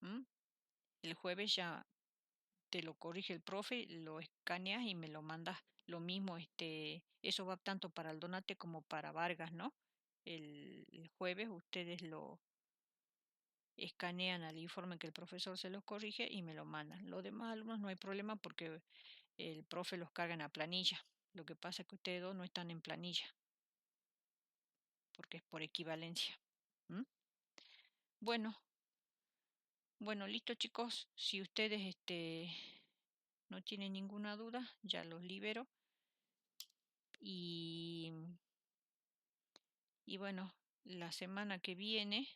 ¿M? El jueves ya te lo corrige el profe, lo escaneas y me lo mandas. Lo mismo, eso va tanto para el Donate como para Vargas, ¿no? El jueves ustedes lo escanean al informe que el profesor se los corrige y me lo mandan. Los demás alumnos no hay problema porque el profe los carga en la planilla. Lo que pasa es que ustedes dos no están en planilla porque es por equivalencia. ¿M? Bueno, bueno, listo chicos. Si ustedes no tienen ninguna duda, ya los libero. Y, y bueno, la semana que viene